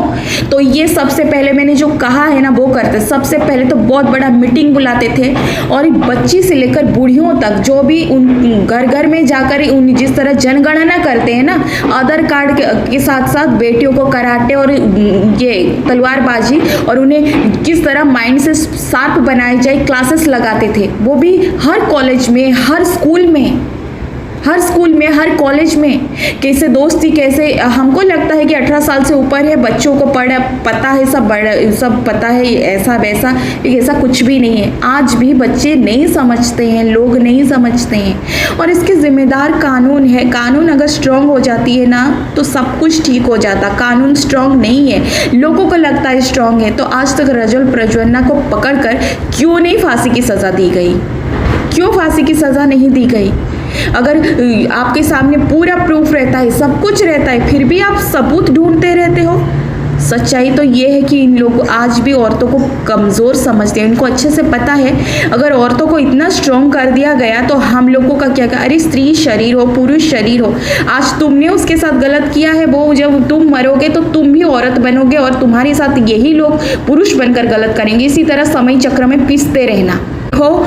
Speaker 1: तो ये सबसे पहले मैंने जो कहा है ना वो करते। सबसे पहले तो बहुत बड़ा मीटिंग बुलाते थे, और बच्ची से लेकर बूढ़ियों तक जो भी उन घर में जाकर जिस तरह जनगणना करते हैं ना, आधार कार्ड के साथ साथ बेटियों को कराटे और ये तलवारबाजी, और उन्हें किस तरह माइंड से शार्प बनाई जाए, क्लासेस लगाते थे। वो भी हर कॉलेज में, हर स्कूल में, हर कॉलेज में। कैसे दोस्ती, कैसे हमको लगता है कि 18 साल से ऊपर है, बच्चों को पता है, सब पता है, ऐसा वैसा, ऐसा कुछ भी नहीं है। आज भी बच्चे नहीं समझते हैं, लोग नहीं समझते हैं, और इसके जिम्मेदार कानून है। कानून अगर स्ट्रांग हो जाती है ना तो सब कुछ ठीक हो जाता। कानून स्ट्रांग नहीं है, लोगों को लगता है स्ट्रांग है। तो आज तक रजल प्रज्वलना को पकड़कर क्यों नहीं फांसी की सजा दी गई? क्यों फांसी की सजा नहीं दी गई? अगर आपके सामने पूरा प्रूफ रहता है, सब कुछ रहता है, फिर भी आप सबूत ढूंढते रहते हो। सच्चाई तो ये है कि इन लोग आज भी औरतों को कमज़ोर समझते हैं। इनको अच्छे से पता है अगर औरतों को इतना स्ट्रॉन्ग कर दिया गया तो हम लोगों का क्या? अरे स्त्री शरीर हो, पुरुष शरीर हो, आज तुमने उसके साथ गलत किया है, वो जब तुम मरोगे तो तुम भी औरत बनोगे, और तुम्हारे साथ यही लोग पुरुष बनकर गलत करेंगे। इसी तरह समय चक्र में पिसते रहना हो।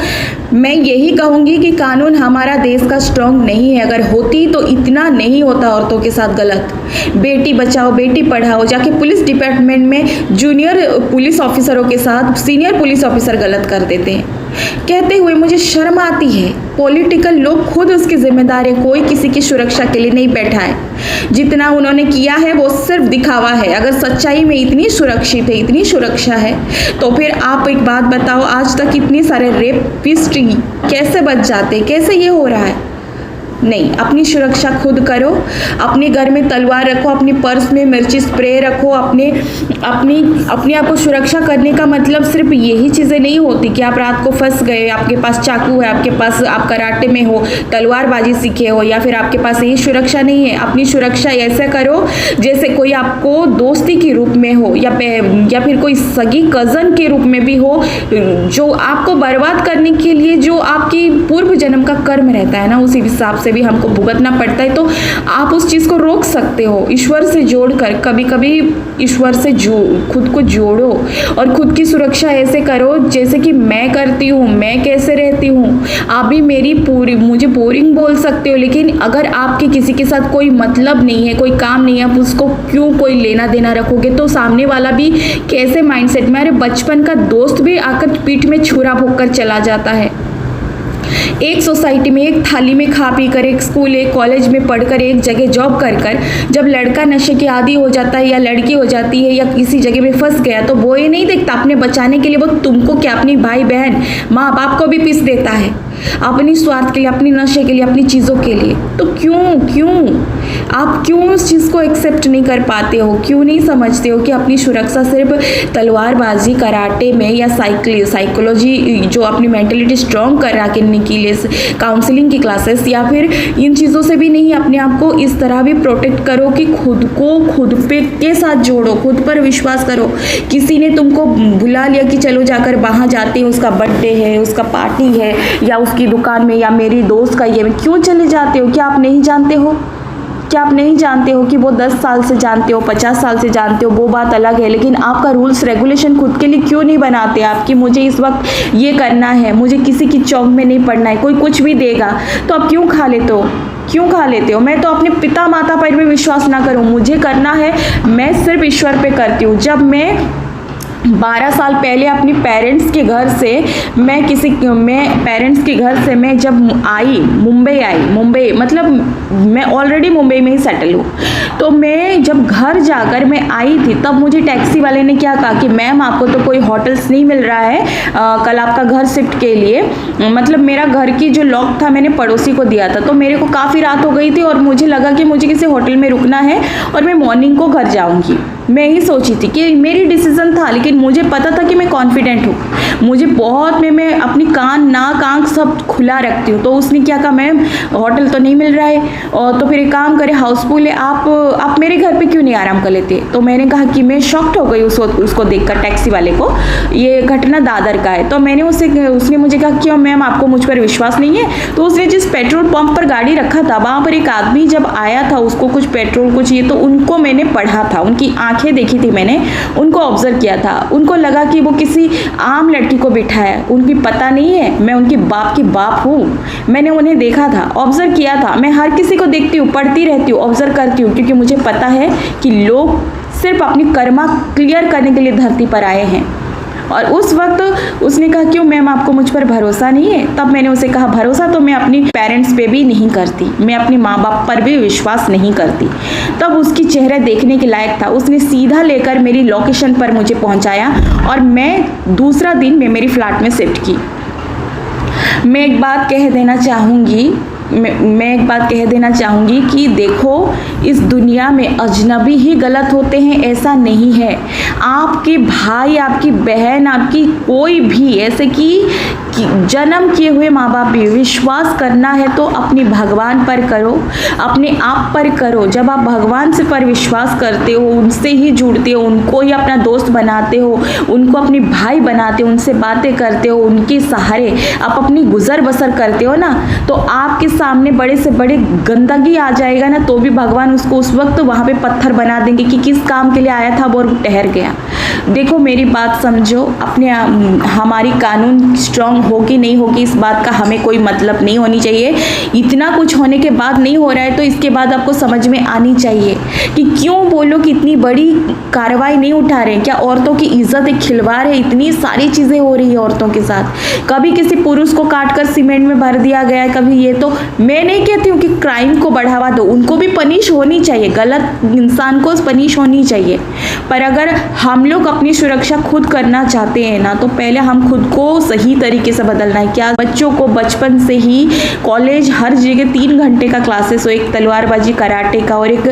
Speaker 1: मैं यही कहूँगी कि कानून हमारा देश का स्ट्रांग नहीं है। अगर होती तो इतना नहीं होता औरतों के साथ गलत। बेटी बचाओ, बेटी पढ़ाओ, जाके पुलिस डिपार्टमेंट में जूनियर पुलिस ऑफिसरों के साथ सीनियर पुलिस ऑफिसर गलत कर देते हैं। कहते हुए मुझे शर्म आती है। पॉलिटिकल लोग खुद उसकी जिम्मेदार है, कोई किसी की सुरक्षा के लिए नहीं बैठा है। जितना उन्होंने किया है वो सिर्फ दिखावा है। अगर सच्चाई में इतनी सुरक्षित है, इतनी सुरक्षा है, तो फिर आप एक बात बताओ, आज तक इतने सारे रेपिस्ट कैसे बच जाते? कैसे ये हो रहा है? नहीं, अपनी सुरक्षा खुद करो। अपने घर में तलवार रखो, अपनी पर्स में मिर्ची स्प्रे रखो। अपने आप को सुरक्षा करने का मतलब सिर्फ यही चीज़ें नहीं होती कि आप रात को फंस गए, आपके पास चाकू है, आपके पास आप कराटे में हो, तलवारबाजी सीखे हो, या फिर आपके पास यही सुरक्षा नहीं है। अपनी सुरक्षा ऐसे करो जैसे कोई आपको दोस्ती के रूप में हो, या फिर कोई सगी कज़न के रूप में भी हो, जो आपको बर्बाद करने के लिए जो आपकी पूर्व जन्म का कर्म रहता है ना, उसी हिसाब से से भी हमको भुगतना पड़ता है, तो आप उस चीज़ को रोक सकते हो ईश्वर से जोड़कर। कभी कभी ईश्वर से खुद को जोड़ो और खुद की सुरक्षा ऐसे करो जैसे कि मैं करती हूँ। मैं कैसे रहती हूँ, आप भी मुझे बोरिंग बोल सकते हो, लेकिन अगर आपके किसी के साथ कोई मतलब नहीं है, कोई काम नहीं है, आप उसको क्यों कोई लेना देना रखोगे, तो सामने वाला भी कैसे माइंडसेट में, अरे बचपन का दोस्त भी आकर पीठ में छुरा भोंक कर चला जाता है। एक सोसाइटी में, एक थाली में खा पी कर, एक स्कूल, एक कॉलेज में पढ़कर, एक जगह जॉब कर जब लड़का नशे के आदी हो जाता है या लड़की हो जाती है या किसी जगह में फंस गया, तो वो ये नहीं देखता अपने बचाने के लिए वो तुमको क्या, अपनी भाई बहन माँ बाप को भी पीस देता है अपनी स्वार्थ के लिए, अपनी नशे के लिए, अपनी चीज़ों के लिए। तो आप क्यों उस चीज़ को एक्सेप्ट नहीं कर पाते हो? क्यों नहीं समझते हो कि अपनी सुरक्षा सिर्फ तलवारबाजी, कराटे में या साइकोलॉजी जो अपनी मेंटलिटी स्ट्रॉन्ग करने के लिए काउंसलिंग की क्लासेस या फिर इन चीज़ों से भी नहीं, अपने आप को इस तरह भी प्रोटेक्ट करो कि खुद को खुद पे के साथ जोड़ो, खुद पर विश्वास करो। किसी ने तुमको बुला लिया कि चलो जाकर वहाँ जाते हैं, उसका बर्थडे है, उसका पार्टी है या उसकी दुकान में या मेरी दोस्त का ये, क्यों चले जाते हो? क्या आप नहीं जानते हो? क्या आप नहीं जानते हो कि वो 10 साल से जानते हो, 50 साल से जानते हो, वो बात अलग है, लेकिन आपका रूल्स रेगुलेशन खुद के लिए क्यों नहीं बनाते आप कि मुझे इस वक्त ये करना है, मुझे किसी की चौक में नहीं पड़ना है, कोई कुछ भी देगा तो आप क्यों खा लेते हो? मैं तो अपने पिता माता पर भी विश्वास ना करूं, मुझे करना है, मैं सिर्फ ईश्वर पे करती हूँ। जब मैं 12 साल पहले अपनी पेरेंट्स के घर से मैं जब आई मुंबई मतलब मैं ऑलरेडी मुंबई में ही सेटल हूँ, तो मैं जब घर जाकर मैं आई थी तब मुझे टैक्सी वाले ने क्या कहा कि मैम आपको तो कोई होटल्स नहीं मिल रहा है कल आपका घर शिफ्ट के लिए। मतलब मेरा घर की जो लॉक था मैंने पड़ोसी को दिया था, तो मेरे को काफ़ी रात हो गई थी और मुझे लगा कि मुझे किसी होटल में रुकना है और मैं मॉर्निंग को घर जाऊँगी। मैं ही सोची थी कि मेरी डिसीजन था, लेकिन मुझे पता था कि मैं कॉन्फिडेंट हूँ, मुझे बहुत मैं अपनी कान नाक आँख सब खुला रखती हूँ। तो उसने क्या कहा, मैम होटल तो नहीं मिल रहा है और तो फिर एक काम करें, हाउसफुल है, आप मेरे घर पे क्यों नहीं आराम कर लेते? तो मैंने कहा कि मैं शॉक्ड हो गई उसको देखकर, टैक्सी वाले को। ये घटना दादर का है। तो मैंने उसने मुझे कहा क्यों मैम आपको मुझ पर विश्वास नहीं है? तो उसने जिस पेट्रोल पंप पर गाड़ी रखा था वहाँ पर एक आदमी जब आया था, उसको कुछ पेट्रोल को चाहिए, तो उनको मैंने पढ़ा था, उनकी आंखें देखी थी मैंने, उनको ऑब्जर्व किया था। उनको लगा कि वो किसी आम लड़की को बिठाया, उनकी पता नहीं है मैं उनकी बाप की बाप हूँ। मैंने उन्हें देखा था, ऑब्जर्व किया था। मैं हर किसी को देखती हूँ, पढ़ती रहती हूँ, ऑब्जर्व करती हूँ, क्योंकि मुझे पता है कि लोग सिर्फ अपनी कर्मा क्लियर करने के लिए धरती पर आए हैं। और उस वक्त उसने कहा क्यों मैम आपको मुझ पर भरोसा नहीं है? तब मैंने उसे कहा भरोसा तो मैं अपनी पेरेंट्स पे भी नहीं करती, मैं अपने माँ बाप पर भी विश्वास नहीं करती। तब उसकी चेहरा देखने के लायक था। उसने सीधा लेकर मेरी लोकेशन पर मुझे पहुँचाया और मैं दूसरा दिन में मेरी फ्लैट में शिफ्ट की। मैं एक बात कह देना चाहूँगी कि देखो, इस दुनिया में अजनबी ही गलत होते हैं ऐसा नहीं है। आपके भाई, आपकी बहन, आपकी कोई भी ऐसे कि जन्म किए हुए माँ बाप भी, विश्वास करना है तो अपने भगवान पर करो, अपने आप पर करो। जब आप भगवान से पर विश्वास करते हो, उनसे ही जुड़ते हो, उनको ही अपना दोस्त बनाते हो, उनको अपने भाई बनाते हो, उनसे बातें करते हो, उनके सहारे आप अपनी गुजर बसर करते हो ना, तो आपके सामने बड़े से बड़े गंदगी आ जाएगा ना, तो भी भगवान उसको उस वक्त वहाँ पे पत्थर बना देंगे कि किस काम के लिए आया था वो ठहर गया। देखो मेरी बात समझो, हमारी कानून स्ट्रांग होगी नहीं होगी इस बात का हमें कोई मतलब नहीं होनी चाहिए। इतना कुछ होने के बाद नहीं हो रहा है तो इसके बाद आपको समझ में आनी चाहिए कि क्यों वो लोग इतनी बड़ी कार्रवाई नहीं उठा रहे हैं। क्या औरतों की इज्जत एक खिलवाड़ है? इतनी सारी चीज़ें हो रही है औरतों के साथ। कभी किसी पुरुष को काटकर सीमेंट में भर दिया गया है, कभी ये। तो मैं नहीं कहती हूँ कि क्राइम को बढ़ावा दो, उनको भी पनिश होनी चाहिए, गलत इंसान को पनिश होनी चाहिए। पर अगर हम लोग अपनी सुरक्षा खुद करना चाहते हैं ना, तो पहले हम खुद को सही तरीके से बदलना है। क्या बच्चों को बचपन से ही कॉलेज हर जगह 3 घंटे का क्लासेस हो, एक तलवारबाजी कराटे का और एक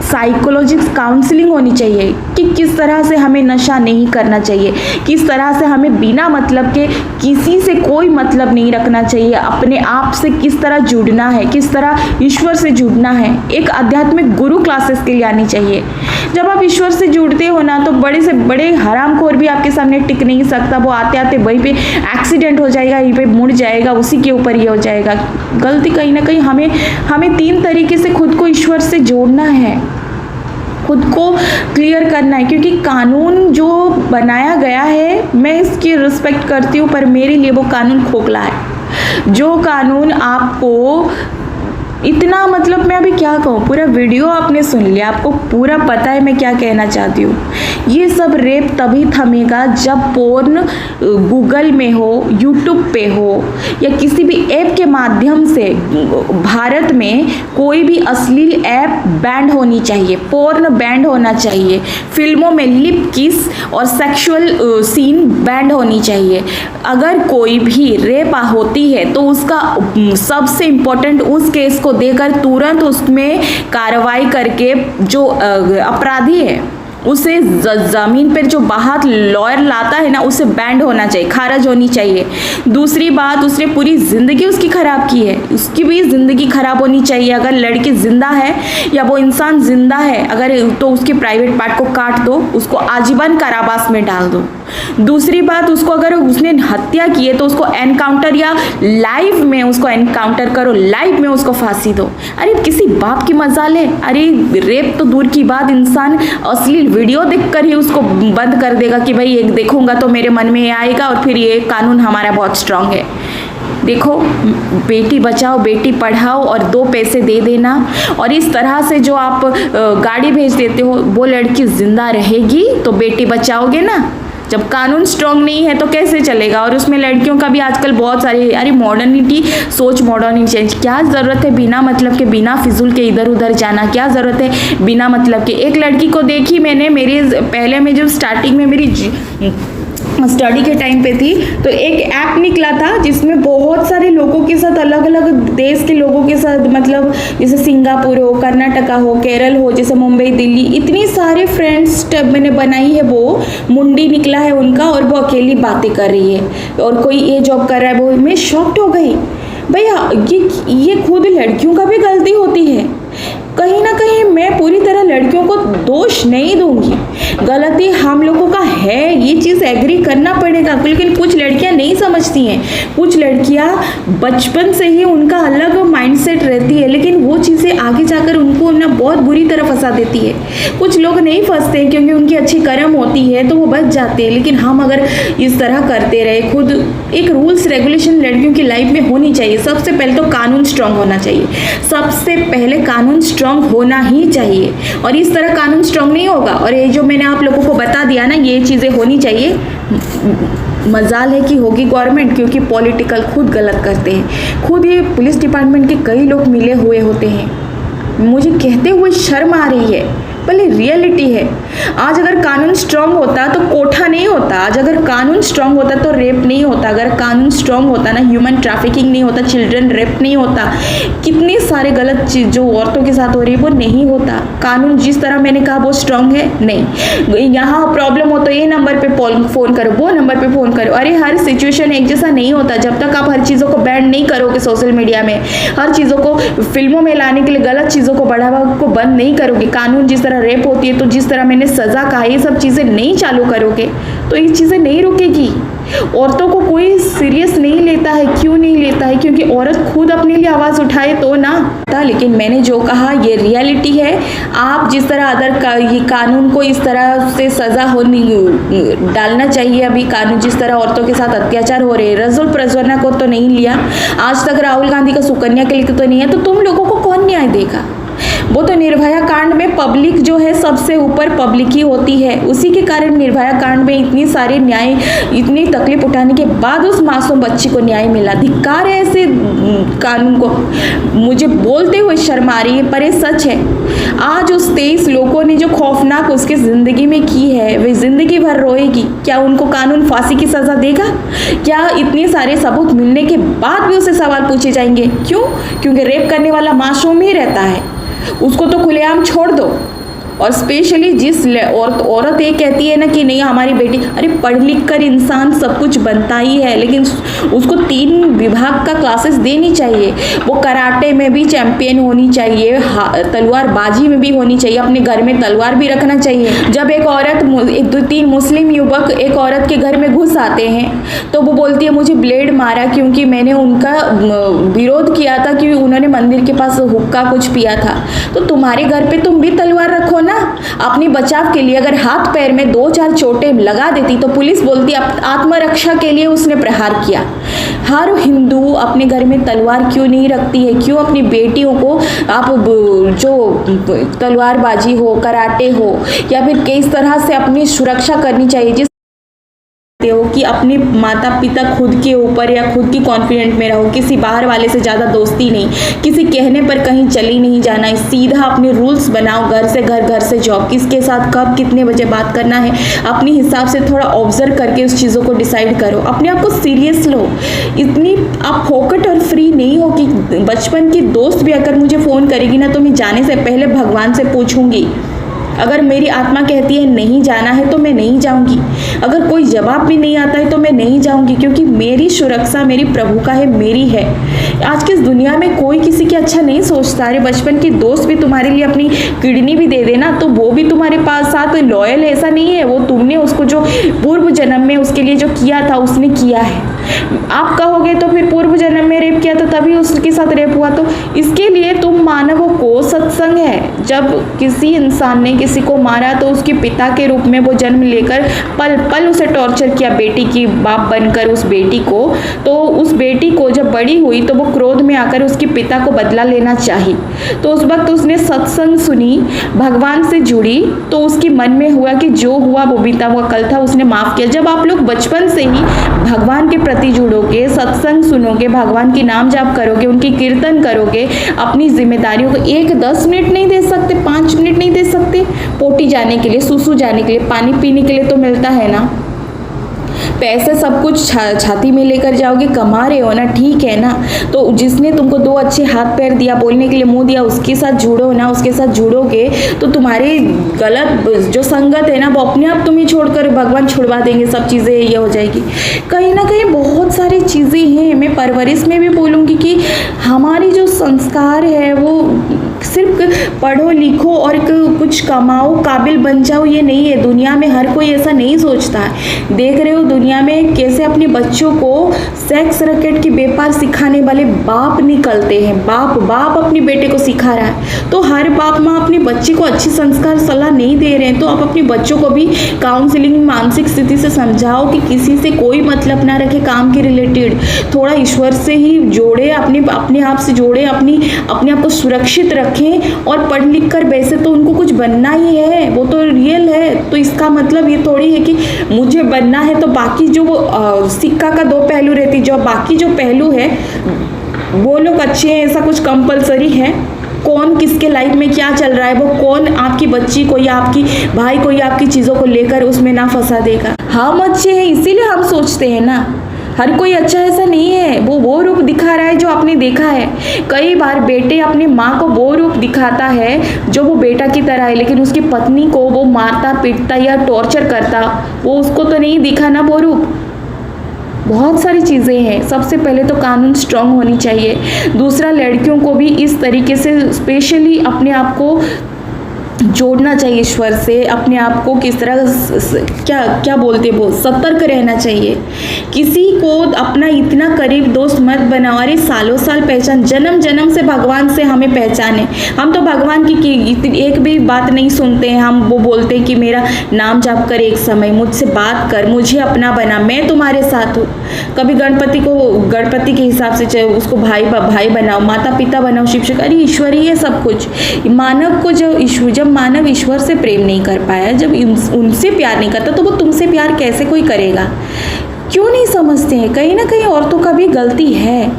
Speaker 1: साइकोलॉजिस्ट काउंसलिंग होनी चाहिए कि किस तरह से हमें नशा नहीं करना चाहिए, किस तरह से हमें बिना मतलब के किसी से कोई मतलब नहीं रखना चाहिए, अपने आप से किस तरह जुड़ना है, किस तरह ईश्वर से जुड़ना है। एक आध्यात्मिक गुरु क्लासेस के लिए आनी चाहिए। जब आप ईश्वर से जुड़ते हो ना, तो बड़े से बड़े बड़े हरामखोर भी आपके सामने टिक नहीं सकता, वो आते आते वहीं पे एक्सीडेंट हो जाएगा, यहीं पे मुड़ जाएगा, उसी के ऊपर ये हो जाएगा। गलती कहीं ना कहीं हमें 3 तरीके से खुद को ईश्वर से जोड़ना है, खुद को क्लियर करना है, क्योंकि कानून जो बनाया गया है मैं इसकी रिस्पेक्ट करती हूँ, पर मेरे लिए वो कानून खोखला है। जो कानून आपको इतना, मतलब मैं अभी क्या कहूँ, पूरा वीडियो आपने सुन लिया, आपको पूरा पता है मैं क्या कहना चाहती हूँ। ये सब रेप तभी थमेगा जब पोर्न गूगल में हो, यूट्यूब पे हो, या किसी भी ऐप के माध्यम से भारत में कोई भी अश्लील ऐप बैंड होनी चाहिए, पोर्न बैंड होना चाहिए, फिल्मों में लिप किस और सेक्सुअल सीन बैंड होनी चाहिए। अगर कोई भी रेप होती है तो उसका सबसे इम्पोर्टेंट उस केस को देकर तुरंत उसमें कार्रवाई करके जो अपराधी है उसे ज़मीन पर जो बाहर लॉयर लाता है ना, उसे बैंड होना चाहिए, खारिज होनी चाहिए। दूसरी बात, उसने पूरी ज़िंदगी उसकी ख़राब की है, उसकी भी ज़िंदगी ख़राब होनी चाहिए। अगर लड़की ज़िंदा है या वो इंसान ज़िंदा है अगर, तो उसके प्राइवेट पार्ट को काट दो, उसको आजीवन कारावास में डाल दो। दूसरी बात, उसको अगर उसने हत्या की है तो उसको एनकाउंटर या लाइव में उसको एनकाउंटर करो, लाइव में उसको फांसी दो। अरे किसी बाप की मजाल है? अरे रेप तो दूर की बात, इंसान अश्लील वीडियो देखकर ही उसको बंद कर देगा कि भाई एक देखूंगा तो मेरे मन में ये आएगा, और फिर ये कानून हमारा बहुत स्ट्रांग है। देखो, बेटी बचाओ बेटी पढ़ाओ और 2 पैसे दे देना, और इस तरह से जो आप गाड़ी भेज देते हो, वो लड़की जिंदा रहेगी तो बेटी बचाओगे ना। जब कानून स्ट्रांग नहीं है तो कैसे चलेगा? और उसमें लड़कियों का भी आजकल बहुत सारी, अरे मॉडर्निटी, सोच मॉडर्निटी चेंज, क्या ज़रूरत है बिना मतलब के, बिना फिजूल के इधर उधर जाना? क्या ज़रूरत है बिना मतलब के? एक लड़की को देखी मैंने, मेरी पहले में जब स्टार्टिंग में मेरी स्टडी के टाइम पे थी, तो एक ऐप निकला था जिसमें बहुत सारे लोगों के साथ, अलग अलग देश के लोगों के साथ, मतलब जैसे सिंगापुर हो, कर्नाटका हो, केरल हो, जैसे मुंबई, दिल्ली, इतनी सारे फ्रेंड्स मैंने बनाई है। वो मुंडी निकला है उनका, और वो अकेली बातें कर रही है, और कोई ये जॉब कर रहा है। वो मैं शॉक्ड हो गई, भैया ये खुद लड़कियों का भी गलती होती है। कहीं ना कहीं मैं पूरी तरह लड़कियों को दोष नहीं दूंगी, गलती हम लोगों का है, ये चीज़ एग्री करना पड़ेगा। लेकिन कुछ लड़कियां नहीं समझती हैं, कुछ लड़कियां बचपन से ही उनका अलग माइंडसेट रहती है, लेकिन वो चीज़ें आगे जाकर उनको ना बहुत बुरी तरह फंसा देती है। कुछ लोग नहीं फंसते क्योंकि उनकी अच्छी कर्म होती है तो वो बच जाते हैं, लेकिन हम अगर इस तरह करते रहे, खुद एक रूल्स रेगुलेशन लड़कियों की लाइफ में होनी चाहिए। सबसे पहले तो कानून स्ट्रांग होना चाहिए, सबसे पहले कानून स्ट्रांग होना ही चाहिए। और इस तरह कानून स्ट्रांग नहीं होगा, और ये जो मैंने आप लोगों को बता दिया ना, ये चीज़ें होनी चाहिए। मजाल है कि होगी गवर्नमेंट, क्योंकि पॉलिटिकल खुद गलत करते हैं, खुद ये पुलिस डिपार्टमेंट के कई लोग मिले हुए होते हैं। मुझे कहते हुए शर्म आ रही है, भले रियलिटी है। आज अगर कानून स्ट्रांग होता तो कोठा नहीं होता, आज अगर कानून स्ट्रांग होता तो रेप नहीं होता, अगर कानून स्ट्रांग होता ना, ह्यूमन ट्रैफिकिंग नहीं होता, चिल्ड्रन रेप नहीं होता, कितनी सारे गलत चीज़ जो औरतों के साथ हो रही है वो नहीं होता। कानून जिस तरह मैंने कहा वो स्ट्रांग है नहीं। यहाँ प्रॉब्लम हो तो ये नंबर पे फ़ोन करो, वो नंबर पे फ़ोन करो। अरे हर सिचुएशन एक जैसा नहीं होता। जब तक आप हर चीज़ों को बैन नहीं करोगे सोशल मीडिया में, हर चीज़ों को फिल्मों में लाने के लिए गलत चीज़ों को बढ़ावा को बंद नहीं करोगे, कानून जिस तरह रेप होती है तो जिस तरह मैंने सजा कहा, ये सब चीज़ें नहीं चालू करोगे तो ये चीज़ें नहीं रुकेगी। औरतों को कोई सीरियस नहीं लेता है। क्यों नहीं लेता है? क्योंकि औरत खुद अपने लिए आवाज़ उठाए तो ना। लेकिन मैंने जो कहा ये रियलिटी है। आप जिस तरह ये कानून को इस तरह से सज़ा होनी डालना चाहिए, अभी कानून जिस तरह औरतों के साथ अत्याचार हो रहे हैं, रजोल प्रज्वलना को तो नहीं लिया, आज तक राहुल गांधी का सुकन्या के लिए तो नहीं है, तो तुम लोगों को कौन न्याय देगा? वो तो निर्भया कांड में पब्लिक जो है सबसे ऊपर पब्लिक ही होती है, उसी के कारण निर्भया कांड में इतनी सारे न्याय, इतनी तकलीफ उठाने के बाद उस मासूम बच्ची को न्याय मिला। धिक्कार है ऐसे कानून को। मुझे बोलते हुए शर्म आ रही है, पर ये सच है। आज उस 23 लोगों ने जो खौफनाक उसके ज़िंदगी में की है, वे ज़िंदगी भर रोएगी। क्या उनको कानून फांसी की सज़ा देगा? क्या इतने सारे सबूत मिलने के बाद भी उसे सवाल पूछे जाएंगे? क्यों? क्योंकि रेप करने वाला मासूम ही रहता है, उसको तो खुलेआम छोड़ दो। और स्पेशली जिस औरत ये कहती है ना कि नहीं हमारी बेटी, अरे पढ़ लिख कर इंसान सब कुछ बनता ही है, लेकिन उसको 3 विभाग का क्लासेस देनी चाहिए। वो कराटे में भी चैंपियन होनी चाहिए, तलवारबाजी में भी होनी चाहिए, अपने घर में तलवार भी रखना चाहिए। जब एक औरत 2-3 मुस्लिम युवक एक औरत के घर में घुस आते हैं तो वो बोलती है मुझे ब्लेड मारा क्योंकि मैंने उनका विरोध किया था कि उन्होंने मंदिर के पास हुक्का कुछ पिया था। तो तुम्हारे घर पे तुम भी तलवार रखो ना अपने बचाव के लिए। अगर हाथ पैर में 2-4 चोटें लगा देती तो पुलिस बोलती आत्मरक्षा के लिए उसने प्रहार किया। हर हिंदू अपने घर में तलवार क्यों नहीं रखती है? क्यों अपनी बेटियों को आप जो तलवारबाजी हो, कराटे हो या फिर किस तरह से अपनी सुरक्षा करनी चाहिए, जिस हो कि अपने माता पिता खुद के ऊपर या खुद की कॉन्फिडेंट में रहो, किसी बाहर वाले से ज़्यादा दोस्ती नहीं, किसी कहने पर कहीं चली नहीं जाना है, सीधा अपने रूल्स बनाओ, घर से घर, घर से जॉब, किसके साथ कब कितने बजे बात करना है अपने हिसाब से थोड़ा ऑब्जर्व करके उस चीज़ों को डिसाइड करो। अपने आप को सीरियस लो, इतनी आप फोकट और फ्री नहीं हो कि बचपन की दोस्त भी अगर मुझे फ़ोन करेगी ना तो मैं जाने से पहले भगवान से पूछूंगी। अगर मेरी आत्मा कहती है नहीं जाना है तो मैं नहीं जाऊंगी। अगर कोई जवाब भी नहीं आता है तो मैं नहीं जाऊंगी, क्योंकि मेरी सुरक्षा मेरी प्रभु का है, मेरी है। आज की इस दुनिया में कोई किसी की अच्छा नहीं सोचता। अरे बचपन की दोस्त भी तुम्हारे लिए अपनी किडनी भी दे देना तो वो भी तुम्हारे पास साथ लॉयल है, ऐसा नहीं है। वो तुमने उसको जो पूर्व जन्म में उसके लिए जो किया था उसने किया है। आप कहोगे तो फिर पूर्व जन्म में रेप किया था तभी उसके साथ रेप हुआ, तो इसके लिए तुम मानवों को सत्संग है। जब किसी इंसान ने किसी को मारा तो उसके पिता के रूप में वो जन्म लेकर पल पल उसे टॉर्चर किया, बेटी की बाप बनकर उस बेटी को। तो उस बेटी को जब बड़ी हुई तो वो क्रोध में आकर उसके पिता को बदला लेना चाही, तो उस वक्त उसने सत्संग सुनी, भगवान से जुड़ी, तो उसके मन में हुआ कि जो हुआ वो बीता हुआ कल था, उसने माफ किया। जब आप लोग बचपन से ही भगवान के प्रति जुड़ोगे, सत्संग सुनोगे, भगवान की नाम जाप करोगे, उनकी कीर्तन करोगे, अपनी जिम्मेदारियों को 10 मिनट नहीं दे सकते, 5 मिनट नहीं दे सकते, पोटी जाने के लिए, सुसु जाने के लिए, पानी पीने के लिए तो मिलता है ना। पैसे सब कुछ छाती में लेकर जाओगे, कमा रहे हो ना, ठीक है ना। तो जिसने तुमको 2 अच्छे हाथ पैर दिया, बोलने के लिए मुंह दिया, उसके साथ जुड़ो ना। उसके साथ जुड़ोगे तो तुम्हारी गलत जो संगत है ना वो अपने आप तुम्हें छोड़कर भगवान छुड़वा देंगे, सब चीज़ें ये हो जाएगी। कहीं ना कहीं बहुत सारी चीज़ें हैं। मैं परवरिश में भी बोलूँगी कि हमारी जो संस्कार है वो सिर्फ पढ़ो लिखो और कुछ कमाओ, काबिल बन जाओ, ये नहीं है। दुनिया में हर कोई ऐसा नहीं सोचता है। देख रहे हो दुनिया में कैसे अपने बच्चों को सेक्स रैकेट की व्यापार सिखाने वाले बाप निकलते हैं। बाप अपने बेटे को सिखा रहा है। तो हर बाप माँ अपने बच्चे को अच्छी संस्कार सलाह नहीं दे रहे हैं, तो आप अपने बच्चों को भी काउंसलिंग मानसिक स्थिति से समझाओ कि किसी से कोई मतलब ना रखे, काम के रिलेटेड थोड़ा ईश्वर से ही जोड़े, अपने आप से जोड़े, अपने आप को सुरक्षित रखें। और पढ़ लिख कर वैसे तो उनको कुछ बनना ही है, वो तो रियल है। तो इसका मतलब ये थोड़ी है कि मुझे बनना है तो बाकी जो वो सिक्का का 2 पहलू रहती, जो बाकी जो पहलू है वो लोग अच्छे हैं, ऐसा कुछ कंपलसरी है? कौन किसके लाइफ में क्या चल रहा है, वो कौन आपकी बच्ची को या आपकी भाई को या आपकी चीज़ों को लेकर उसमें ना फंसा देगा। हम अच्छे हैं इसीलिए हम सोचते हैं ना। हर कोई अच्छा ऐसा नहीं है। वो रूप दिखा रहा है जो आपने देखा है। कई बार बेटे अपनी माँ को वो रूप दिखाता है जो वो बेटा की तरह है, लेकिन उसकी पत्नी को वो मारता पीटता या टॉर्चर करता, वो उसको तो नहीं दिखा ना वो रूप। बहुत सारी चीज़ें हैं। सबसे पहले तो कानून स्ट्रांग होनी चाहिए। दूसरा, लड़कियों को भी इस तरीके से स्पेशली अपने आप को जोड़ना चाहिए ईश्वर से। अपने आप को किस तरह क्या बोलते वो सतर्क रहना चाहिए। किसी को अपना इतना करीब दोस्त मत बनाओ। अरे सालों साल पहचान, जन्म जन्म से भगवान से हमें पहचाने। हम तो भगवान की एक भी बात नहीं सुनते हैं। हम वो बोलते हैं कि मेरा नाम जाप कर, एक समय मुझसे बात कर, मुझे अपना बना, मैं तुम्हारे साथ हूँ। कभी गणपति के हिसाब से उसको भाई बनाओ, माता पिता बनाओ, शिक्षक। अरे ईश्वर ही है सब कुछ। मानव को जब मानव ईश्वर से प्रेम नहीं कर पाया, जब उनसे प्यार नहीं करता, तो वो तुमसे प्यार कैसे कोई करेगा? क्यों नहीं समझते हैं? कहीं ना कहीं औरतों का भी गलती है।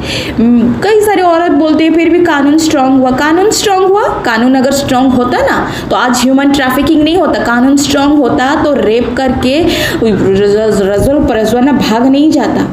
Speaker 1: कई सारे औरत बोलते हैं फिर भी कानून स्ट्रांग हुआ। कानून स्ट्रांग हुआ? कानून अगर स्ट्रांग होता ना तो आज ह्यूमन ट्रैफिकिंग नहीं होता। कानून स्ट्रांग होता तो रेप करके रजवाना भाग नहीं जाता।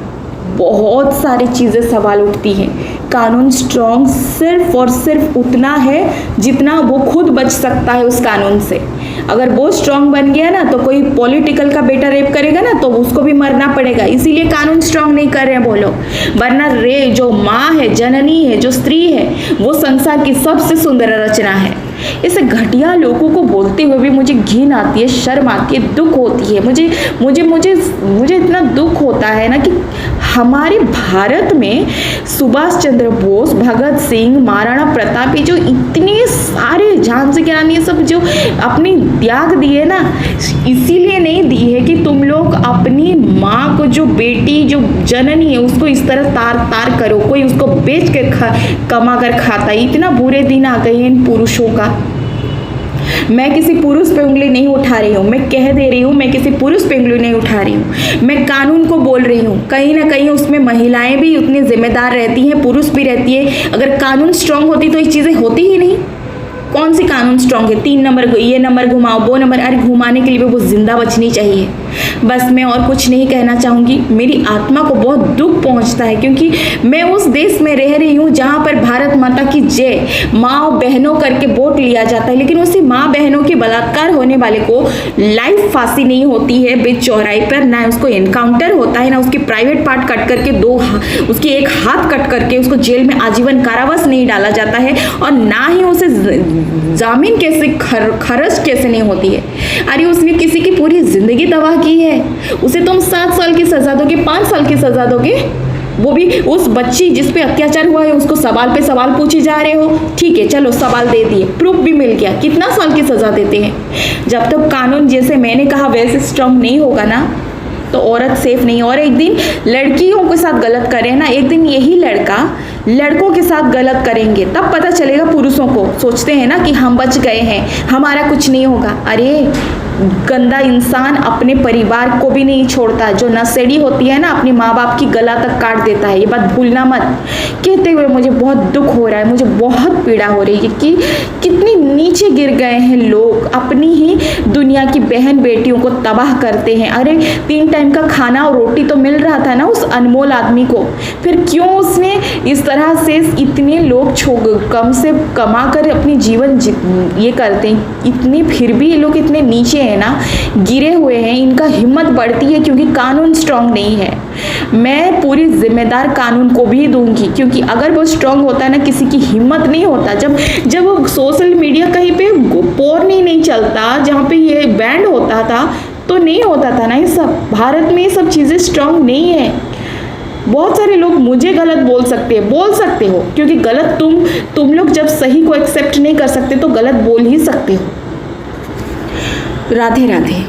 Speaker 1: बहुत सारी चीज़ें सवाल उठती हैं। कानून स्ट्रॉन्ग सिर्फ और सिर्फ उतना है जितना वो खुद बच सकता है उस कानून से। अगर वो स्ट्रॉन्ग बन गया ना तो कोई पॉलिटिकल का बेटा रेप करेगा ना तो उसको भी मरना पड़ेगा, इसीलिए कानून स्ट्रॉन्ग नहीं कर रहे हैं वो लोग। वरना जो माँ है, जननी है, जो स्त्री है, वो संसार की सबसे सुंदर रचना है। ऐसे घटिया लोगों को बोलते हुए भी मुझे घिन आती है, शर्म आती है, दुख होती है। मुझे इतना दुख होता है ना कि हमारे भारत में सुभाष चंद्र बोस, भगत सिंह, महाराणा प्रताप, जो इतने सारे झांसी की रानी, ये सब जो अपनी त्याग दिए ना, इसीलिए नहीं दी है कि तुम लोग अपनी माँ को, जो बेटी, जो जननी है, उसको इस तरह तार तार करो। कोई उसको बेच के कमा कर खाता है। इतना बुरे दिन आ गए इन पुरुषों का। मैं किसी पुरुष पे उंगली नहीं उठा रही हूँ, मैं कह दे रही हूँ, मैं किसी पुरुष पे उंगली नहीं उठा रही हूँ, मैं कानून को बोल रही हूँ। कहीं ना कहीं उसमें महिलाएं भी उतनी जिम्मेदार रहती हैं, पुरुष भी रहती है। अगर कानून स्ट्रांग होती तो ये चीज़ें होती ही नहीं। कौन सी कानून स्ट्रांग है? 3 नंबर, ये नंबर घुमाओ, वो नंबर, अरे घुमाने के लिए भी वो जिंदा बचनी चाहिए। बस मैं और कुछ नहीं कहना चाहूँगी। मेरी आत्मा को बहुत दुख पहुँचता है क्योंकि मैं उस देश में रह रही हूँ जहाँ पर भारत माता की जय, माँ बहनों करके वोट लिया जाता है, लेकिन उसी माँ बहनों के बलात्कार होने वाले को लाइफ फांसी नहीं होती है बीच चौराहे पर, ना उसको एनकाउंटर होता है, ना उसकी प्राइवेट पार्ट कट करके उसकी एक हाथ कट करके उसको जेल में आजीवन कारावास नहीं डाला जाता है, और ना ही उसे जामीन कैसे खर्च कैसे नहीं होती है। अरे उसने किसी की पूरी जिंदगी तबाह की है, उसे तुम 7 साल की सजा दोगे, 5 साल की सजा दोगे, वो भी उस बच्ची जिस पे अत्याचार हुआ है उसको सवाल पे सवाल पूछे जा रहे हो। ठीक है, चलो सवाल दे दिए, प्रूफ भी मिल गया, कितना साल की सजा देते हैं? जब तक कानून जैसे मैंने कहा वैसे स्ट्रांग नहीं होगा ना तो औरत सेफ नहीं। और एक दिन लड़कियों के साथ गलत करें ना, एक दिन यही लड़का लड़कों के साथ गलत करेंगे, तब पता चलेगा पुरुषों को। सोचते हैं ना कि हम बच गए हैं, हमारा कुछ नहीं होगा। अरे गंदा इंसान अपने परिवार को भी नहीं छोड़ता। जो नशेड़ी होती है ना, अपनी माँ बाप की गला तक काट देता है, ये बात भूलना मत। कहते हुए मुझे बहुत दुख हो रहा है, मुझे बहुत पीड़ा हो रही है कि कितनी नीचे गिर गए हैं लोग, अपनी ही दुनिया की बहन बेटियों को तबाह करते हैं। अरे 3 टाइम का खाना और रोटी तो मिल रहा था ना उस अनमोल आदमी को, फिर क्यों उसने इस तरह से इतने लोग कम से कमा कर अपनी जीवन ये करते हैं, इतने फिर भी ये लोग इतने नीचे है ना, गिरे हुए हैं। इनका हिम्मत बढ़ती है क्योंकि कानून स्ट्रांग नहीं है। मैं पूरी जिम्मेदार कानून को भी दूंगी, क्योंकि अगर वो स्ट्रांग होता है ना, किसी की हिम्मत नहीं होता। जब सोशल मीडिया कहीं पे पोर्न ही नहीं चलता, जहाँ पे ये बैंड होता था तो नहीं होता था ना ये सब। भारत में ये सब चीज़ें स्ट्रांग नहीं है। बहुत सारे लोग मुझे गलत बोल सकते हो, क्योंकि गलत तुम लोग जब सही को एक्सेप्ट नहीं कर सकते तो गलत बोल ही सकते हो। राधे राधे।